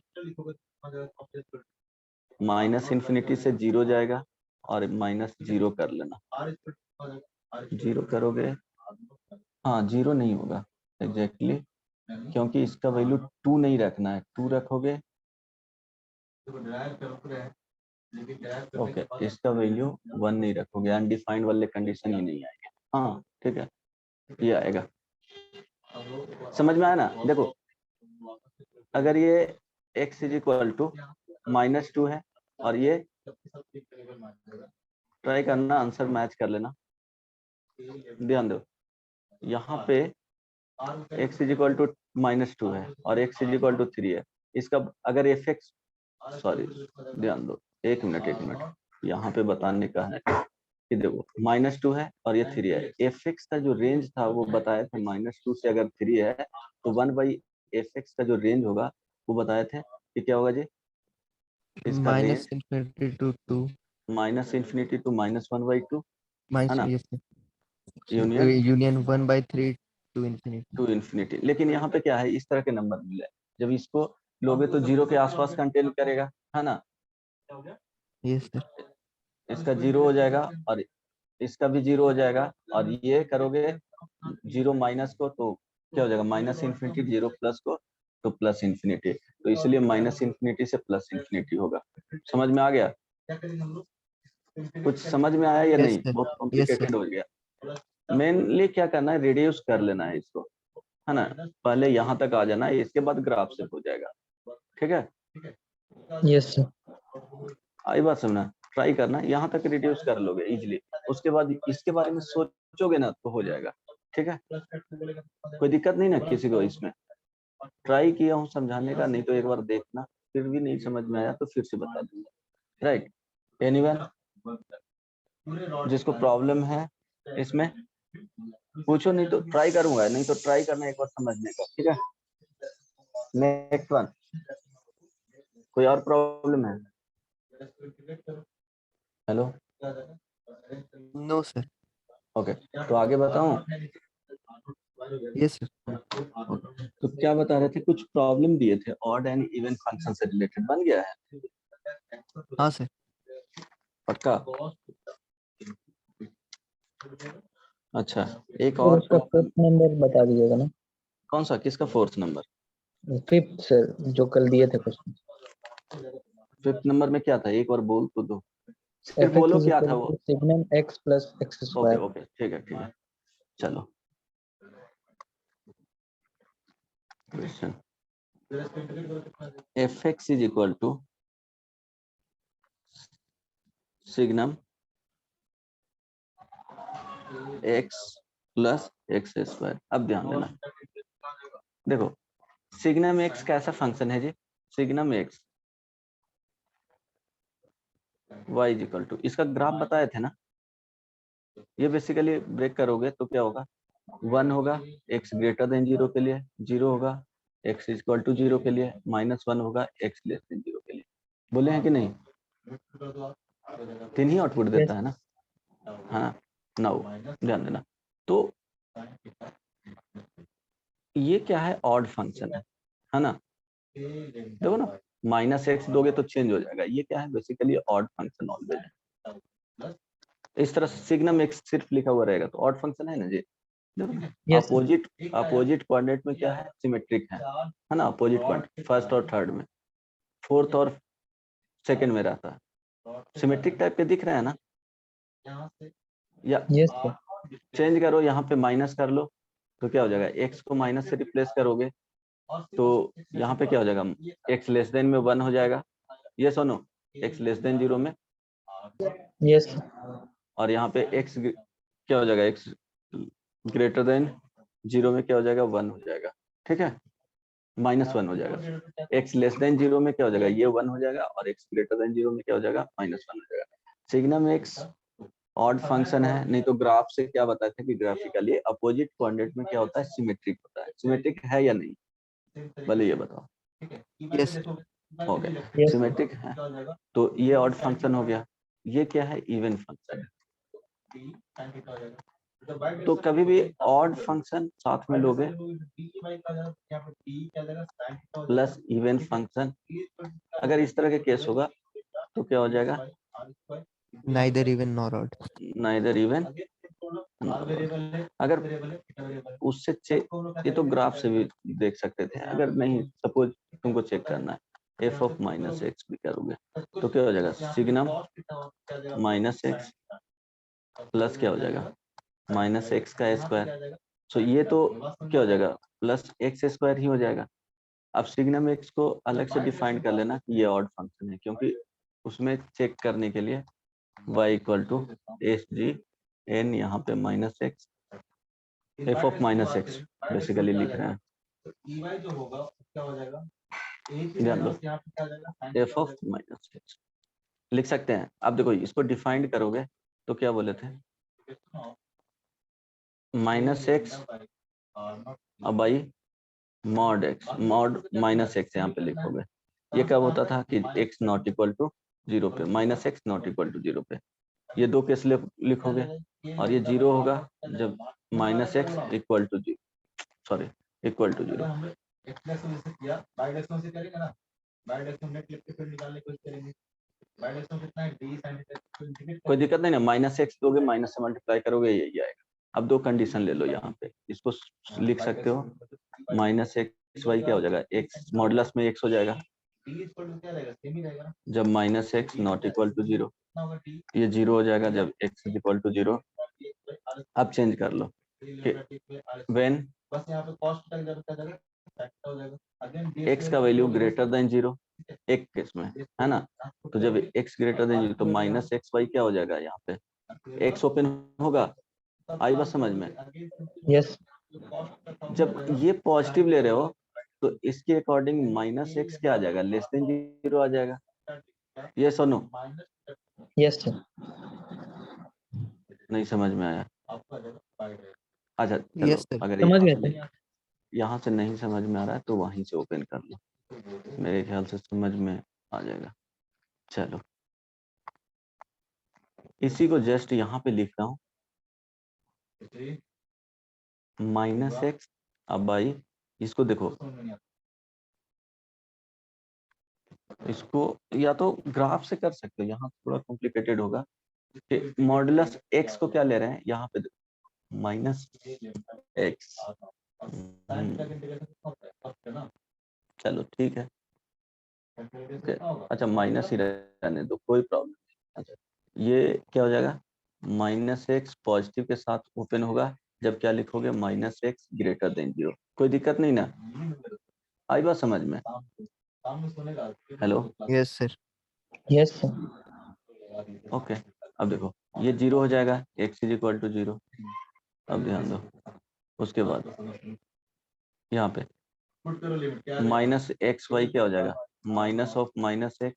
माइनस इन्फिनिटी से जीरो जाएगा और माइनस जीरो कर लेना, जीरो करोगे, हाँ जीरो नहीं होगा एग्जैक्टली क्योंकि इसका वैल्यू 2 नहीं रखना है, 2 रखोगे ओके, इसका वैल्यू 1 नहीं रखोगे, अनडिफाइंड वाले कंडीशन ही नहीं आएगा। हाँ ठीक है, ये आएगा, समझ में आया ना। देखो अगर ये x इज इक्वल टू -2 है और ये ट्राई करना आंसर मैच कर लेना, ध्यान दो यहाँ पे x इज इक्वल टू -2 है और x इज इक्वल टू 3 है, इसका अगर fx, सॉरी ध्यान दो, एक मिनट यहाँ पे बताने का है कि देखो -2 है और ये 3 है, fx का जो रेंज था वो बताए थे -2 से अगर 3 है तो 1/fx का जो रेंज होगा वो बताए थे कि क्या होगा जी, इसका minus infinity to 2 minus infinity to -1/2 है ना, union union 1/3 to infinity. To infinity. लेकिन यहाँ पे क्या है, इस तरह के नंबर मिले, जब इसको लोगे तो जीरो के आसपास कंटेन करेगा, है ना, यस सर। इसका जीरो हो जाएगा और इसका भी जीरो हो जाएगा, और ये करोगे जीरो माइनस को तो क्या हो जाएगा, माइनस इन्फिनिटी, जीरो प्लस को तो प्लस इन्फिनिटी, तो इसलिए माइनस इन्फिनिटी से प्लस इन्फिनिटी होगा। समझ में आ गया, कुछ समझ में आया या Yes, नहीं, sir. बहुत Yes, कॉम्प्लिकेटेड sir. हो गया। मेनली क्या करना है, रिड्यूस कर लेना है इसको, है ना, पहले यहाँ तक आ जाना है, इसके बाद ग्राफ से हो जाएगा, ठीक है। Yes sir. आई बात समझना, ट्राई करना, यहाँ तक रिड्यूस कर लोगे इजिली, उसके बाद इसके बारे में सोचोगे ना तो हो जाएगा, ठीक है, कोई दिक्कत नहीं ना किसी को इसमें। ट्राई किया हूँ समझाने का, नहीं तो एक बार देखना, फिर भी नहीं समझ में आया तो फिर से बता दूंगा, राइट। एनीवन जिसको प्रॉब्लम है इसमें पूछो, नहीं तो ट्राई करूंगा, नहीं तो ट्राई करना एक बार समझने का, ठीक है। नेक्स्ट वन, कोई और प्रॉब्लम है? Hello, no sir. ओके, तो आगे बताऊं। Yes sir. तो क्या बता रहे थे, कुछ प्रॉब्लम दिए थे ऑड एंड इवन फंक्शन से रिलेटेड, बन गया है? हाँ सर। पक्का? अच्छा, एक और उसका फोर्थ नंबर बता दीजिएगा ना। कौन सा, किसका फोर्थ नंबर? फिफ्थ सर, जो कल दिए थे क्वेश्चन। फिफ्थ नंबर में क्या था, एक बार बोल तो दो, फिर बोलो क्या था वो। Signum x plus x okay square. Okay, ठीक है, चलो question, fx is equal to signum x plus x square. अब ध्यान देना, देखो सिग्नम x कैसा फंक्शन है जी, signum x y is equal to, इसका ग्राफ बताए थे ना, ये बेसिकली ब्रेक करोगे तो क्या होगा, 1 होगा x ग्रेटर देन 0 के लिए, 0 होगा x इक्वल टू 0 के लिए, -1 होगा x लेस देन 0 के लिए। बोले हैं कि नहीं, 3 ही आउटपुट देता है ना, हाँ ना, ध्यान देना। तो ये क्या है, ऑड फंक्शन है ना, देखो ना, -x दोगे तो चेंज हो जाएगा, ये क्या है बेसिकली ऑड फंक्शन ऑलवेज है। इस तरह सिग्नम x सिर्फ लिखा हुआ रहेगा तो ऑड फंक्शन है ना जी। अपोजिट कोऑर्डिनेट में क्या है, सिमेट्रिक है ना, अपोजिट कोऑर्डिनेट फर्स्ट और थर्ड में, फोर्थ और सेकंड में रहता है, सिमेट्रिक टाइप के दिख रहे हैं ना, या चेंज करो, यहाँ पे माइनस कर लो तो क्या हो जाएगा, x को माइनस से रिप्लेस करोगे तो यहाँ पे क्या हो जाएगा, x लेस देन में 1 हो जाएगा, ये सुनो, x लेस देन 0 में, यस, और यहाँ पे x क्या हो जाएगा, x ग्रेटर देन 0 में क्या हो जाएगा, 1 हो जाएगा, ठीक है। -1 हो जाएगा। x लेस देन 0 में क्या हो जाएगा, ये 1 हो जाएगा, और x ग्रेटर देन 0 में क्या हो जाएगा, -1 हो जाएगा। सिग्नम x ऑड फंक्शन है, नहीं तो ग्राफ से क्या बताते हैं कि ग्राफिकली अपोजिट कोऑर्डिनेट में क्या होता है, सिमेट्रिक होता है। सिमेट्रिक है या नहीं, भले ये बताओ। यस हो गया, Yes. सिमेट्रिक है तो ये ऑड फंक्शन हो गया। ये क्या है, इवन फंक्शन है। तो कभी भी ऑड फंक्शन साथ में लोगे प्लस इवन फंक्शन, अगर इस तरह के केस होगा तो क्या हो जाएगा, neither even nor odd. Neither even. अगर उससे चेक, ये तो ग्राफ से भी देख सकते थे, अगर नहीं सपोज तुमको चेक करना है f ऑफ -x भी करोगे तो क्या हो जाएगा, सिग्नम -x प्लस क्या हो जाएगा, -x का स्क्वायर। सो ये तो क्या हो जाएगा, प्लस x स्क्वायर ही हो जाएगा। अब सिग्नम x को अलग से डिफाइन कर लेना कि ये ऑड फंक्शन है, क्योंकि उसमें चेक करने के लिए y equal to S G N, यहाँ पे -x f of -x basically लिख रहे हैं, ध्यान दो f ऑफ -x लिख सकते हैं। अब देखो इसको डिफाइन करोगे तो क्या बोले थे, -x अब by mod x, mod -x यहाँ पे लिखोगे। ये कब होता था कि x नॉट इक्वल टू 0 पे, -x नॉट इक्वल टू 0 पे, ये दो केस लिखोगे, और ये 0 होगा जब -x equal to 0, sorry equal to 0। कोई दिक्कत नहीं ना, -x दोगे, माइनस से मल्टीप्लाई करोगे, यही आएगा। अब दो कंडीशन ले लो यहाँ पे, इसको लिख सकते हो -xy क्या हो जाएगा, x मॉडुलस में x हो जाएगा जब -x नॉट इक्वल टू 0, ये 0 हो जाएगा जब x इज इक्वल टू 0। अब चेंज कर लो कि व्हेन x का वैल्यू ग्रेटर देन 0, एक केस में है ना, तो जब x ग्रेटर देन 0 तो -xy क्या हो जाएगा, यहाँ पे x ओपन होगा। आई बात समझ में, Yes. जब ये पॉजिटिव ले रहे हो तो इसके अकॉर्डिंग -x क्या आ जाएगा, लेस देन 0 आ जाएगा। ये सुनो, Yes, sir. नहीं समझ में आया, अच्छा चलो, Yes, sir. अगर समझ गए यहाँ यहाँ से नहीं समझ में आ रहा है तो वहीं से ओपन कर लो, मेरे ख्याल से समझ में आ जाएगा। चलो इसी को जस्ट यहाँ पे लिख रहा हूँ, -x अब बाई, इसको देखो, इसको या तो ग्राफ से कर सकते हो, यहाँ थोड़ा कॉम्प्लिकेटेड होगा कि मॉडुलस x को क्या ले रहे हैं, यहाँ पे -x। चलो ठीक है, अच्छा माइनस ही रहने दो, कोई प्रॉब्लम नहीं। अच्छा ये क्या हो जाएगा, -x पॉजिटिव के साथ ओपन होगा जब क्या लिखोगे, -x ग्रेटर देन 0। कोई दिक्कत नहीं ना, आई बात समझ में, hello Yes, sir. Yes, sir. Okay. अब देखो ये 0 हो जाएगा, x इज इक्वल टू 0। अब ध्यान दो, उसके बाद यहाँ पे -xy क्या हो जाएगा, माइनस ऑफ -x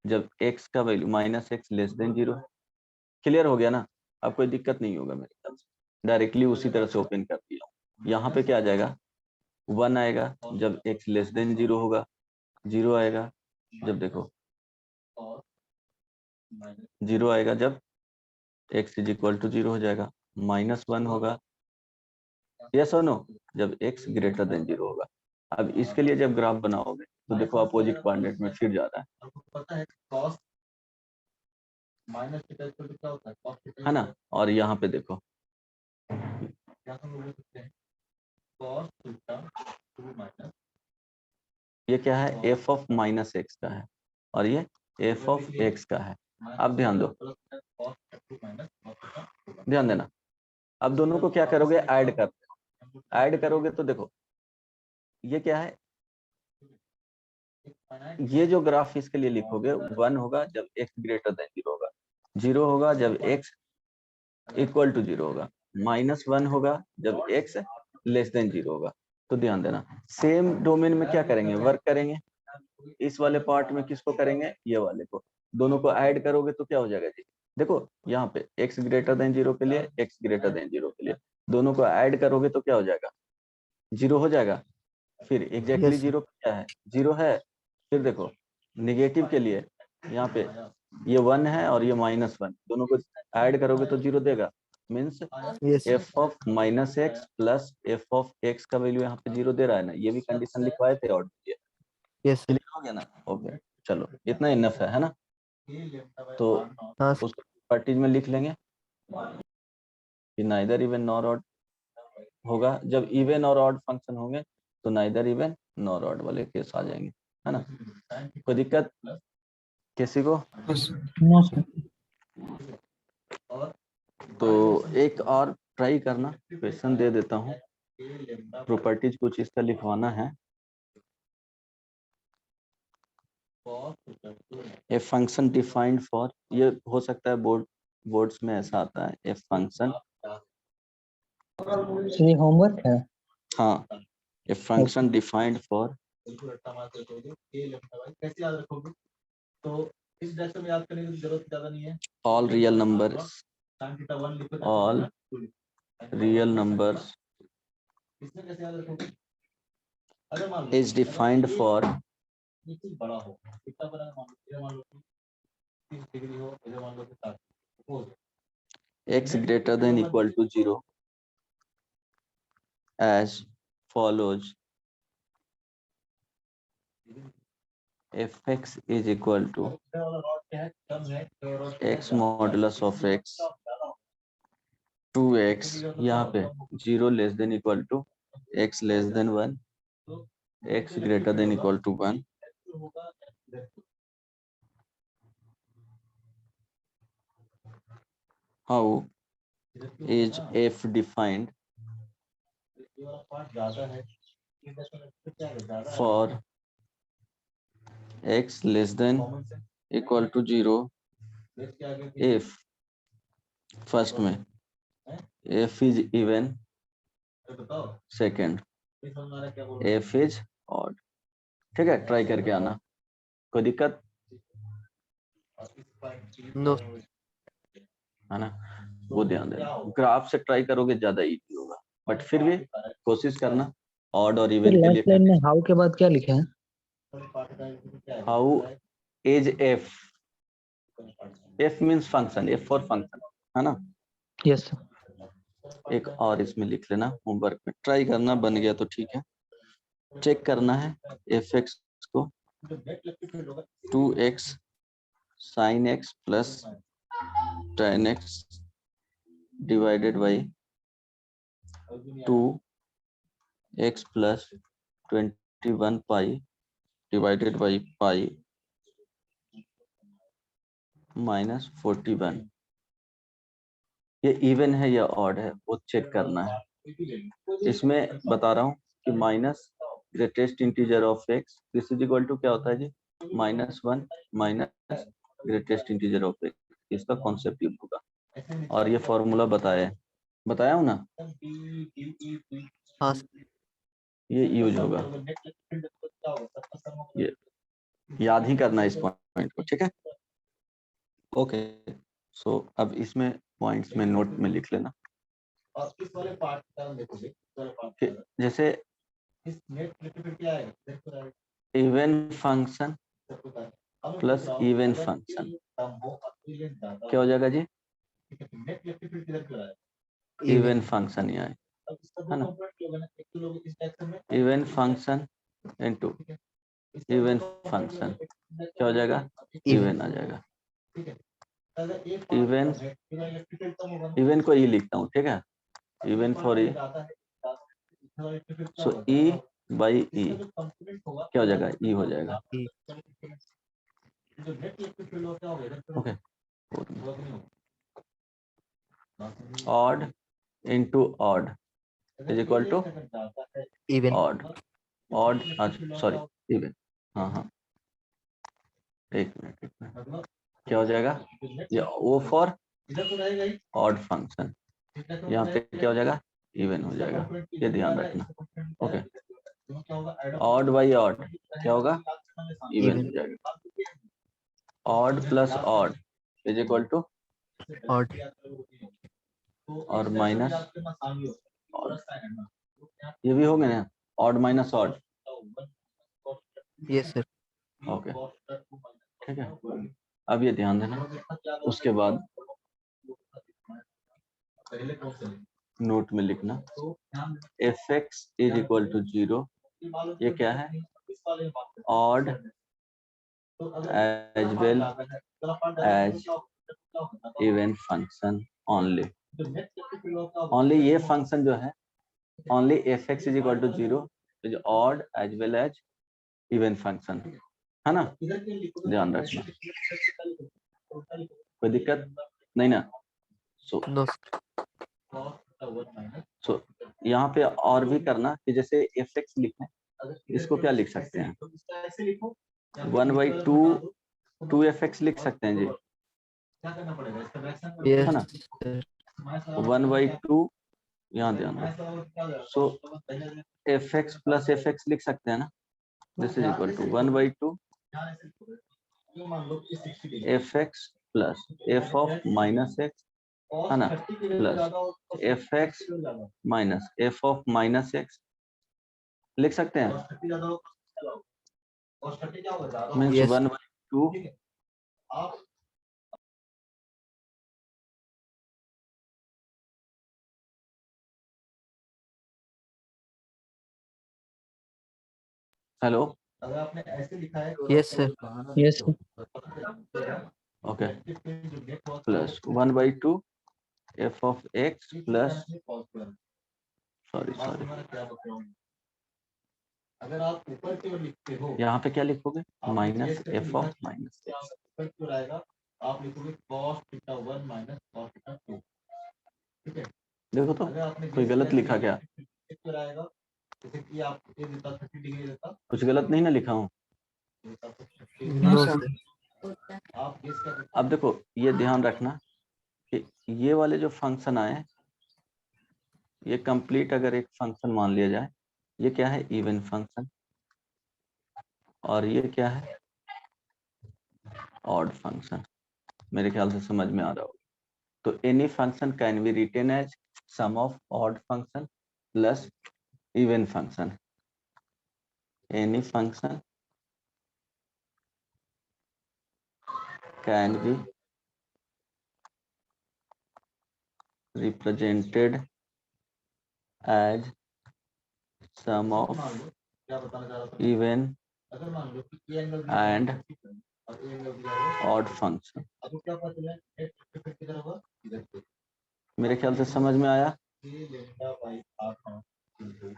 जब x का value -x less than 0। Clear हो गया ना, अब कोई दिक्कत नहीं होगा मेरे ख्याल से, डायरेक्टली उसी तरह से ओपन कर दिया हूँ। यहाँ पे क्या आ जाएगा, 1 आएगा जब x लेस देन 0 होगा, 0 आएगा जब देखो 0 आएगा जब x इज इक्वल टू 0 हो जाएगा, -1 होगा यस और नो जब x ग्रेटर देन 0 होगा। अब इसके लिए जब ग्राफ बनाओगे तो देखो अपोजिट कोऑर्डिनेट में फिर जा रहा है ना, और यहाँ पे देखो ये क्या है, f ऑफ -x का है और ये f ऑफ x का है। अब ध्यान दो, ध्यान देना, अब दोनों को क्या करोगे, ऐड कर, ऐड करोगे तो देखो ये क्या है, ये जो ग्राफ इसके लिए लिखोगे 1 होगा जब x ग्रेटर देन 0 होगा, 0 होगा जब x इक्वल टू 0 होगा, -1 होगा जब x लेस देन 0 होगा। तो ध्यान देना सेम डोमेन में क्या करेंगे, वर्क करेंगे। इस वाले पार्ट में किसको करेंगे, ये वाले को। दोनों को ऐड करोगे तो क्या हो जाएगा जी, देखो यहाँ पे x ग्रेटर देन 0 के लिए, x ग्रेटर देन 0 के लिए, दोनों को ऐड करोगे तो क्या हो जाएगा, 0 हो जाएगा। फिर एग्जैक्टली Yes, 0 क्या है, 0 है। फिर देखो नेगेटिव के लिए यहाँ पे ये 1 है और ये -1, दोनों को ऐड करोगे तो 0 देगा। Means yes, f of -x plus f of x का वैल्यू यहाँ पे 0 दे रहा है ना, ये भी कंडीशन लिखवाए थे और yes, sir. क्लियर हो गया ना। ओके चलो इतना इनफ है ना। तो हाँ sir. उसको प्रॉपर्टीज में लिख लेंगे कि नाइदर इवन नॉर ऑड होगा। जब इवन और ऑड फंक्शन होंगे तो नाइदर इवन नॉर ऑड वाले केस आ जाएंगे, है ना। कोई दिक्कत किसी को? No sir. तो एक और ट्राई करना, क्वेश्चन दे देता हूँ। प्रॉपर्टीज कुछ इसका लिखवाना है। ए फंक्शन डिफाइंड फॉर, ये हो सकता है बोर्ड्स में ऐसा आता है, ए फंक्शन, सर ये होमवर्क है। हाँ, ए फंक्शन डिफाइंड फॉर कैसे याद रखोगे? तो इस डायरेक्शन में याद करने की जरूरत ज्यादा नहीं है। All real numbers, sin theta 1 लिखो, ऑल रियल नंबर्स इसमें कैसे याद रखोगे? अगर मान लो इज डिफाइंड फॉर ये चीज बड़ा हो, कितना बड़ा है, मान लो इधर मान लो 30 डिग्री हो, इधर मान लो 60, suppose x greater than equal to 0 as follows: fx is equal to इधर वाला रॉड क्या है, टर्म है, तो rod x modulus of x 2x, यहाँ पे 0 less than equal to x less than 1, x greater than equal to 1. How is f defined for x less than equal to 0 if first में f is even, second f is odd। ठीक है, try करके आना, कोई दिक्कत No. है ना। वो ध्यान देना, ग्राफ से ट्राई करोगे ज्यादा इजी होगा, बट फिर भी कोशिश करना ऑड और इवन के लिए लास्ट लाइन में हाउ के बाद क्या लिखा है? How is F, F means function, F for function, है ना। Yes sir. एक और इसमें लिख लेना, होमवर्क में ट्राई करना, बन गया तो ठीक है। चेक करना है एफ एक्स को 2x sin x plus tan x divided by 2x plus 21 pi divided by pi minus 41। ये इवन है या ऑड है वो चेक करना है। इसमें बता रहा हूँ कि minus greatest integer of x, this is equal to क्या होता है जी, -1 minus greatest integer of x, इसका कॉन्सेप्ट यूज होगा। और ये फॉर्मूला बताया हूँ ना, हाँ sir. ये यूज होगा, ये याद ही करना इस पॉइंट को, ठीक है। ओके सो अब इसमें पॉइंट्स में नोट में लिख लेना। और इस वाले पार्ट का देखोगे, इस वाले पार्ट कि जैसे इस नेट फिर क्या आएगा, even function plus even function क्या हो जाएगा जी, नेट फिर किधर क्यों आएगा, इवन फंक्शन ही आए, अब इसका है ना। दो कंपोनेंट होगा ना, एक तो लोग इस डायरेक्शन में, even function into even function क्या हो जाएगा, इवन आ जाएगा। ठीक है, अगर एक इवन इलेक्ट्रिकल कम होगा, इवन को ई लिखता हूँ, ठीक है, even for e, so e by e क्या हो जाएगा, ई हो जाएगा। Okay, odd into odd is equal to Even. Odd, sorry even, हाँ एक मिनट क्या हो जाएगा, ये ओ फॉर ऑड फंक्शन, यहाँ पे क्या हो जाएगा इवन हो जाएगा, ये ध्यान रखना। ओके, क्या होगा? ऑड बाई ऑड क्या होगा? Even Even. हो जाएगा। Odd plus odd is equal to Odd. और माइनस ऑड, ये भी हो गए ना, odd minus odd. Yes, sir. Okay ठीक है, अब ये ध्यान देना। उसके बाद नोट में लिखना f x is equal to 0, ये क्या है? Odd as well as even function only. Only ये फंक्शन जो है, only f x is equal to 0 is odd as well as even function, है ना? ध्यान रखना, कोई दिक्कत नहीं ना? सो No, sir. यहाँ पे और भी करना कि जैसे एफ एक्स लिखें, इसको क्या लिख सकते हैं? 1/2 2f(x) लिख सकते हैं जी, Yes, है ना? sir. 1/2 यहाँ ध्यान रखो। सो f(x) प्लस f(x) लिख सकते हैं ना? This is equal to 1/2 f(x) plus f of minus x, है ना, plus f(x) minus f of minus x लिख सकते हैं। Means Yes. 1/2 hello, Yes, sir. Yes okay, plus 1/2 f of x plus sorry अगर आप ऊपर की ओर लिखते हो, यहाँ पे क्या लिखोगे? Minus f of minus x। ऊपर की ओर आएगा, आप लिखोगे cos theta 1 minus cos theta 2। ठीक है, देखो तो अगर आपने कोई गलत लिखा क्या? ऊपर की ओर आएगा, जैसे कि आप ये देता 30 डिग्री देता, कुछ गलत नहीं ना लिखा हूँ? No, sir. sir. आप गेस कर अब देखो ये ध्यान रखना कि ये वाले जो फंक्शन आए, ये कंप्लीट अगर एक फंक्शन मान लिया जाए, ये क्या है? इवन फंक्शन, और ये क्या है? Odd function. मेरे ख्याल से समझ में आ रहा होगा। तो any function can be written as sum of odd function plus even function. Any function can be represented as sum of even and odd function। मेरे ख्याल से समझ में आया,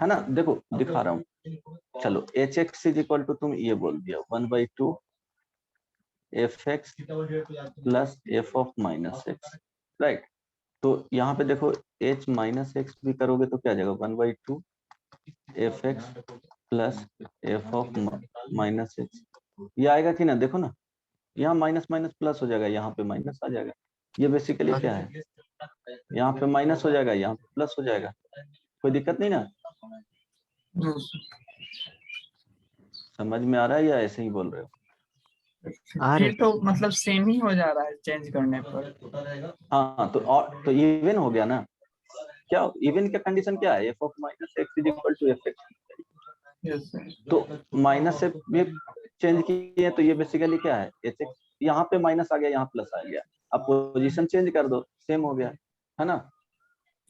है ना? देखो दिखा रहा हूँ। चलो h x is equal to, तुम ये बोल दिया 1/2 f(x) plus f of minus x, right? तो यहाँ पे देखो h माइनस x भी करोगे तो क्या आ जाएगा? 1/2 f(x) plus f of minus x, ये आएगा कि ना? देखो ना, यहाँ माइनस माइनस प्लस हो जाएगा, यहाँ पे माइनस आ जाएगा। ये बेसिकली क्या है? यहाँ पे माइनस हो जाएगा, यहाँ पे प्लस हो जाएगा। कोई दिक्कत नहीं ना? No, sir. समझ में आ रहा है या ऐसे ही बोल रहे हो? आ ये रहे तो मतलब सेम ही हो जा रहा है चेंज करने पर। हाँ तो इवन हो गया ना? क्या इवन का कंडीशन क्या है? f of minus x is equal to f(x)। Yes sir. तो माइनस से भी चेंज किए तो ये बेसिकली क्या है? h(x), यहाँ पे माइनस आ गया, यहाँ प्लस आ गया, अब पोजीशन चेंज कर दो, सेम हो गया, है ना?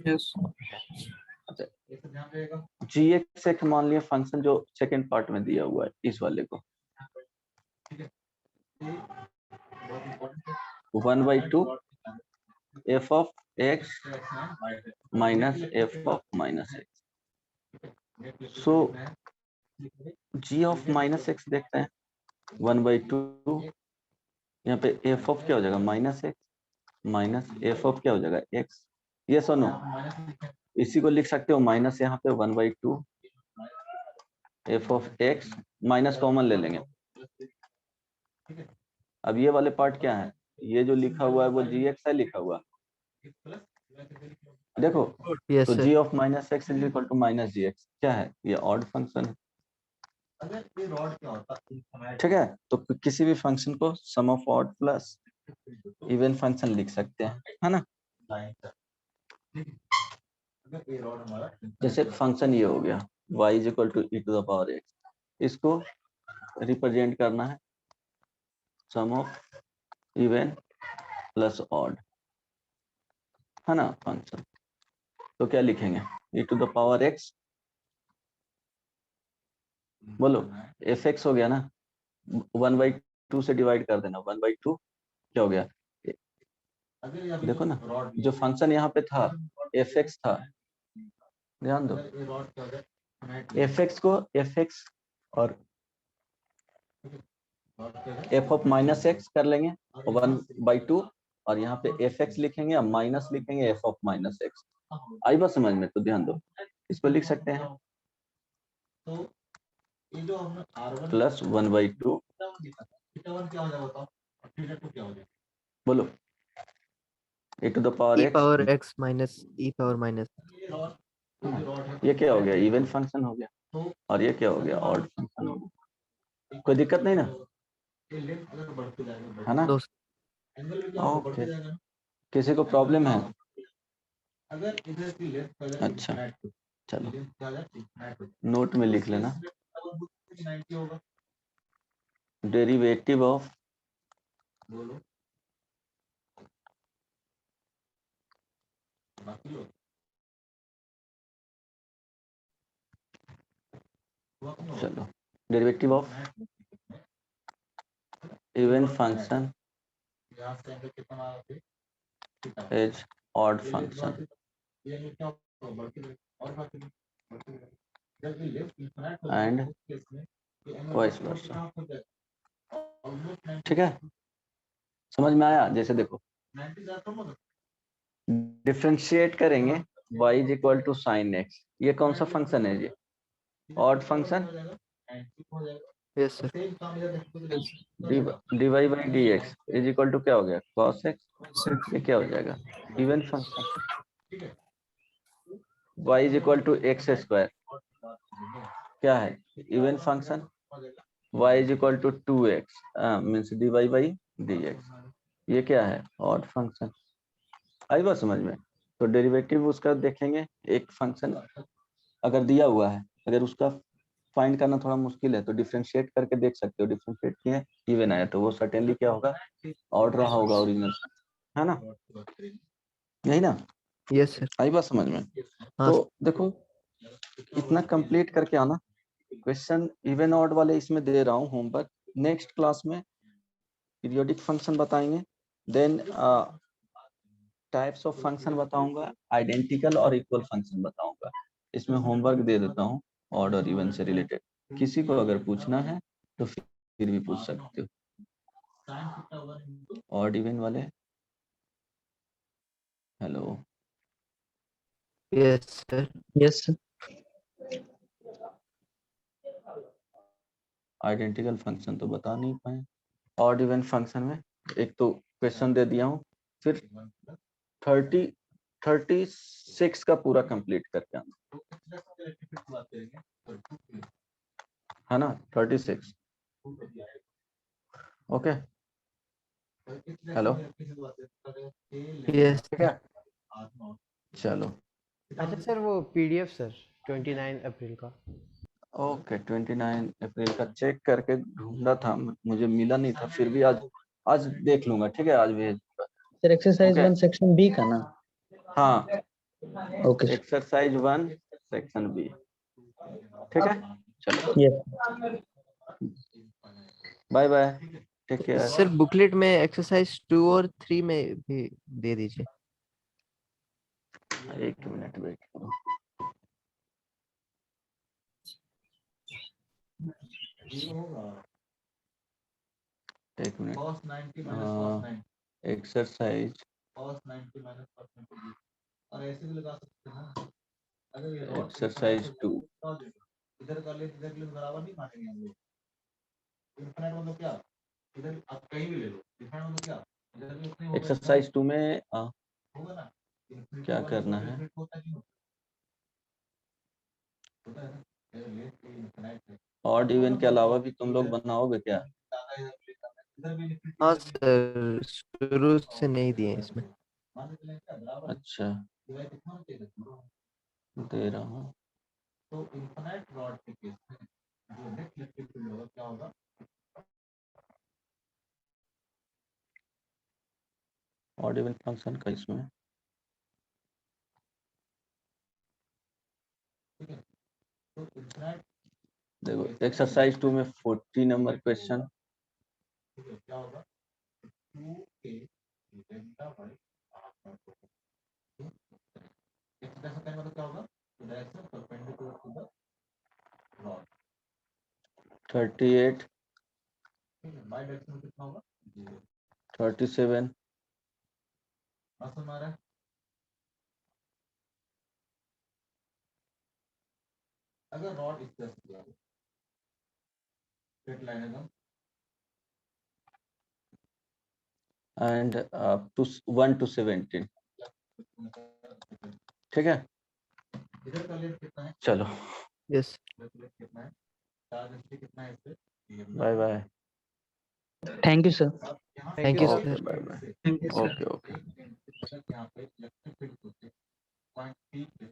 यस अच्छा, gx एक मान लिया फंक्शन जो सेकंड पार्ट में दिया हुआ है, इस वाले को 1/2 f of x minus f of minus x। So g of minus x देखते हैं, 1/2 यहाँ पे f ऑफ क्या हो जाएगा? Minus x minus f of क्या हो जाएगा? x। ये सुनो, इसी को लिख सकते हो माइनस, यहाँ पे 1/2 f of x, minus common ले लेंगे। अब ये वाले पार्ट क्या है? ये जो लिखा हुआ है वो gx है लिखा हुआ, देखो यस तो sir. g of minus x is equal to minus g x क्या है, ये ऑड फंक्शन है, अगर ये रॉड क्या होता है, ठीक है। तो किसी भी फंक्शन को sum of odd plus even function लिख सकते हैं, है ना। अगर ये रॉड हमारा जैसे फंक्शन ये हो गया y is equal to e to the power x, इसको रिप्रेजेंट करना है sum of even plus odd, है ना फंक्शन। तो क्या लिखेंगे, e to the power x, बोलो एफ एक्स हो गया ना, 1/2 से डिवाइड कर देना, 1/2 क्या हो गया। अगर ये देखो ना रॉड जो फंक्शन यहाँ पे था एफ एक्स था, ध्यान दो ये रॉड क्या हो गया, एफ एक्स को एफ एक्स और एफ ऑफ माइनस एक्स कर लेंगे 1/2, और यहाँ पे एफ एक्स लिखेंगे और माइनस लिखेंगे एफ ऑफ माइनस एक्स। आई बात समझ में, तो ध्यान दो इसको लिख सकते हैं तो ये जो हमने R1 प्लस 1/2, थीटा 1 क्या हो जाएगा बताओ, और थीटा 2 क्या हो जाएगा, बोलो a to the power e x, power x minus e power minus. ये रॉड है, ये क्या हो गया इवन फंक्शन हो गया, और ये क्या हो गया ऑड फंक्शन हो गया। कोई दिक्कत नहीं ना, ये लेंथ अगर बढ़ते जाएगा है ना। दो एंगल भी क्या होगा, बढ़ते ओके, जाएगा ना। किसी को प्रॉब्लम है, अगर इधर की लेंथ क्या हो जाए अच्छा infinite, चलो लेंथ क्या हो जाए infinite, नोट में लिख लेना, 90 होगा, डेरिवेटिव ऑफ बोलो बाकी लोग चलो डेरिवेटिव ऑफ इवन फंक्शन यहाँ से एंगल कितना आ रहा है, इज ऑड फंक्शन ये क्या होगा, बढ़ती रहेगी, और बाकी बढ़ती रहेगी। जब ये लेफ्ट इन्फिनिट हो And जाएगा उस केस में ये एंगल vice कितना versa। हो जाएगा, ऑलमोस्ट 90, ठीक है, समझ में आया। जैसे देखो 90 ज्यादा कम होगा, डिफ्रेंशिएट करेंगे y is equal to sine x, ये कौन सा फंक्शन है, ये ऑड फंक्शन, 90 हो जाएगा। Yes sir. सेम काम इधर देखो, dy by d x is equal to क्या हो गया cos x, ये क्या हो जाएगा इवन फंक्शन, ठीक है, y is equal to x square क्या है even function, y is equal to 2x means dy by d x, ये क्या है ऑड फंक्शन। आई बात समझ में। तो डेरिवेटिव उसका देखेंगे, एक फंक्शन अगर दिया हुआ है, अगर उसका फाइंड करना थोड़ा मुश्किल है तो डिफरेंशिएट करके देख सकते हो, डिफरेंशिएट किए इवन आया तो वो सर्टेनली क्या होगा ऑड रहा होगा ओरिजिनल, है ना, यही ना। Yes sir. आई बात समझ में। हाँ तो देखो इतना कंप्लीट करके आना, क्वेश्चन इवन ऑड वाले इसमें दे रहा हूँ होमवर्क, नेक्स्ट क्लास में पीरियोडिक फंक्शन बताएंगे, देन टाइप्स ऑफ फंक्शन बताऊंगा, आइडेंटिकल और इक्वल फंक्शन बताऊंगा। इसमें होमवर्क दे देता हूँ ऑड और इवन से रिलेटेड, किसी को अगर पूछना है तो फिर भी पूछ सकते हो। ऑड इवन वाले hello, yes sir. Yes sir. Identical function तो बता नहीं पाए, ऑड इवन फंक्शन में एक तो क्वेश्चन दे दिया हूँ, फिर 36 का पूरा कंप्लीट करके आना, है ना 36। ओके हेलो, यस ठीक है चलो अच्छा सर वो पीडीएफ सर 29 अप्रैल का। ओके 29 अप्रैल का चेक करके ढूंढा था, मुझे मिला नहीं था, फिर भी आज देख लूंगा, ठीक है आज भेज दूंगा। Sir exercise Okay. 1 section B का ना। हाँ okay sir. Exercise 1 section B, ठीक है चलो yes. Bye bye, take care. Sir booklet में एक्सरसाइज 2 और 3 में भी दे दीजिए। एक मिनट वेट करो, एक minute, cos 90 minus cos 90, exercise cos 90 minus cos 90, और ऐसे भी लगा सकते हैं ना, अगर ये रॉड एक्सरसाइज 2 इधर का लेंथ इधर के लेंथ बराबर नहीं मानेंगे हम लोग, इनफिनिट मतलब क्या, इधर आप कहीं भी ले लो, इनफिनिट मतलब क्या, इधर भी उतने होगा, एक्सरसाइज 2 में होगा ना, क्या करना है? ऑड इवन के अलावा भी तुम लोग बनाओगे क्या? हाँ सर, शुरू से नहीं दिए इसमें। अच्छा, दे रहा हूँ। तो इन्फिनाइट रॉड के केस में जो नेट इलेक्ट्रिक फील्ड होगा क्या होगा? ऑड इवन फंक्शन का इसमें तो इन्फिनाइट देखो एक्सरसाइज 2 में 40 नंबर क्वेश्चन। क्या होगा? 2a delta by r not होगा। एक्स डायरेक्शन का मतलब क्या होगा? Direction perpendicular to the rod. 38 by direction कितना होगा? 0। 37 बात समझ आ रहा है? अगर रॉड इस तरह से दिया हो, स्ट्रेट लाइन एकदम, एंड अप टू 1 to 17। ठीक है, इधर का लेंथ कितना है? चलो यस, इधर का लेंथ कितना है? चार्ज डेंसिटी कितना है इससे? Bye bye. Thank you sir. अब यहाँ thank you okay sir. Bye bye. Thank you sir. Okay okay. यहाँ पे इलेक्ट्रिक फील्ड होते हैं 0.3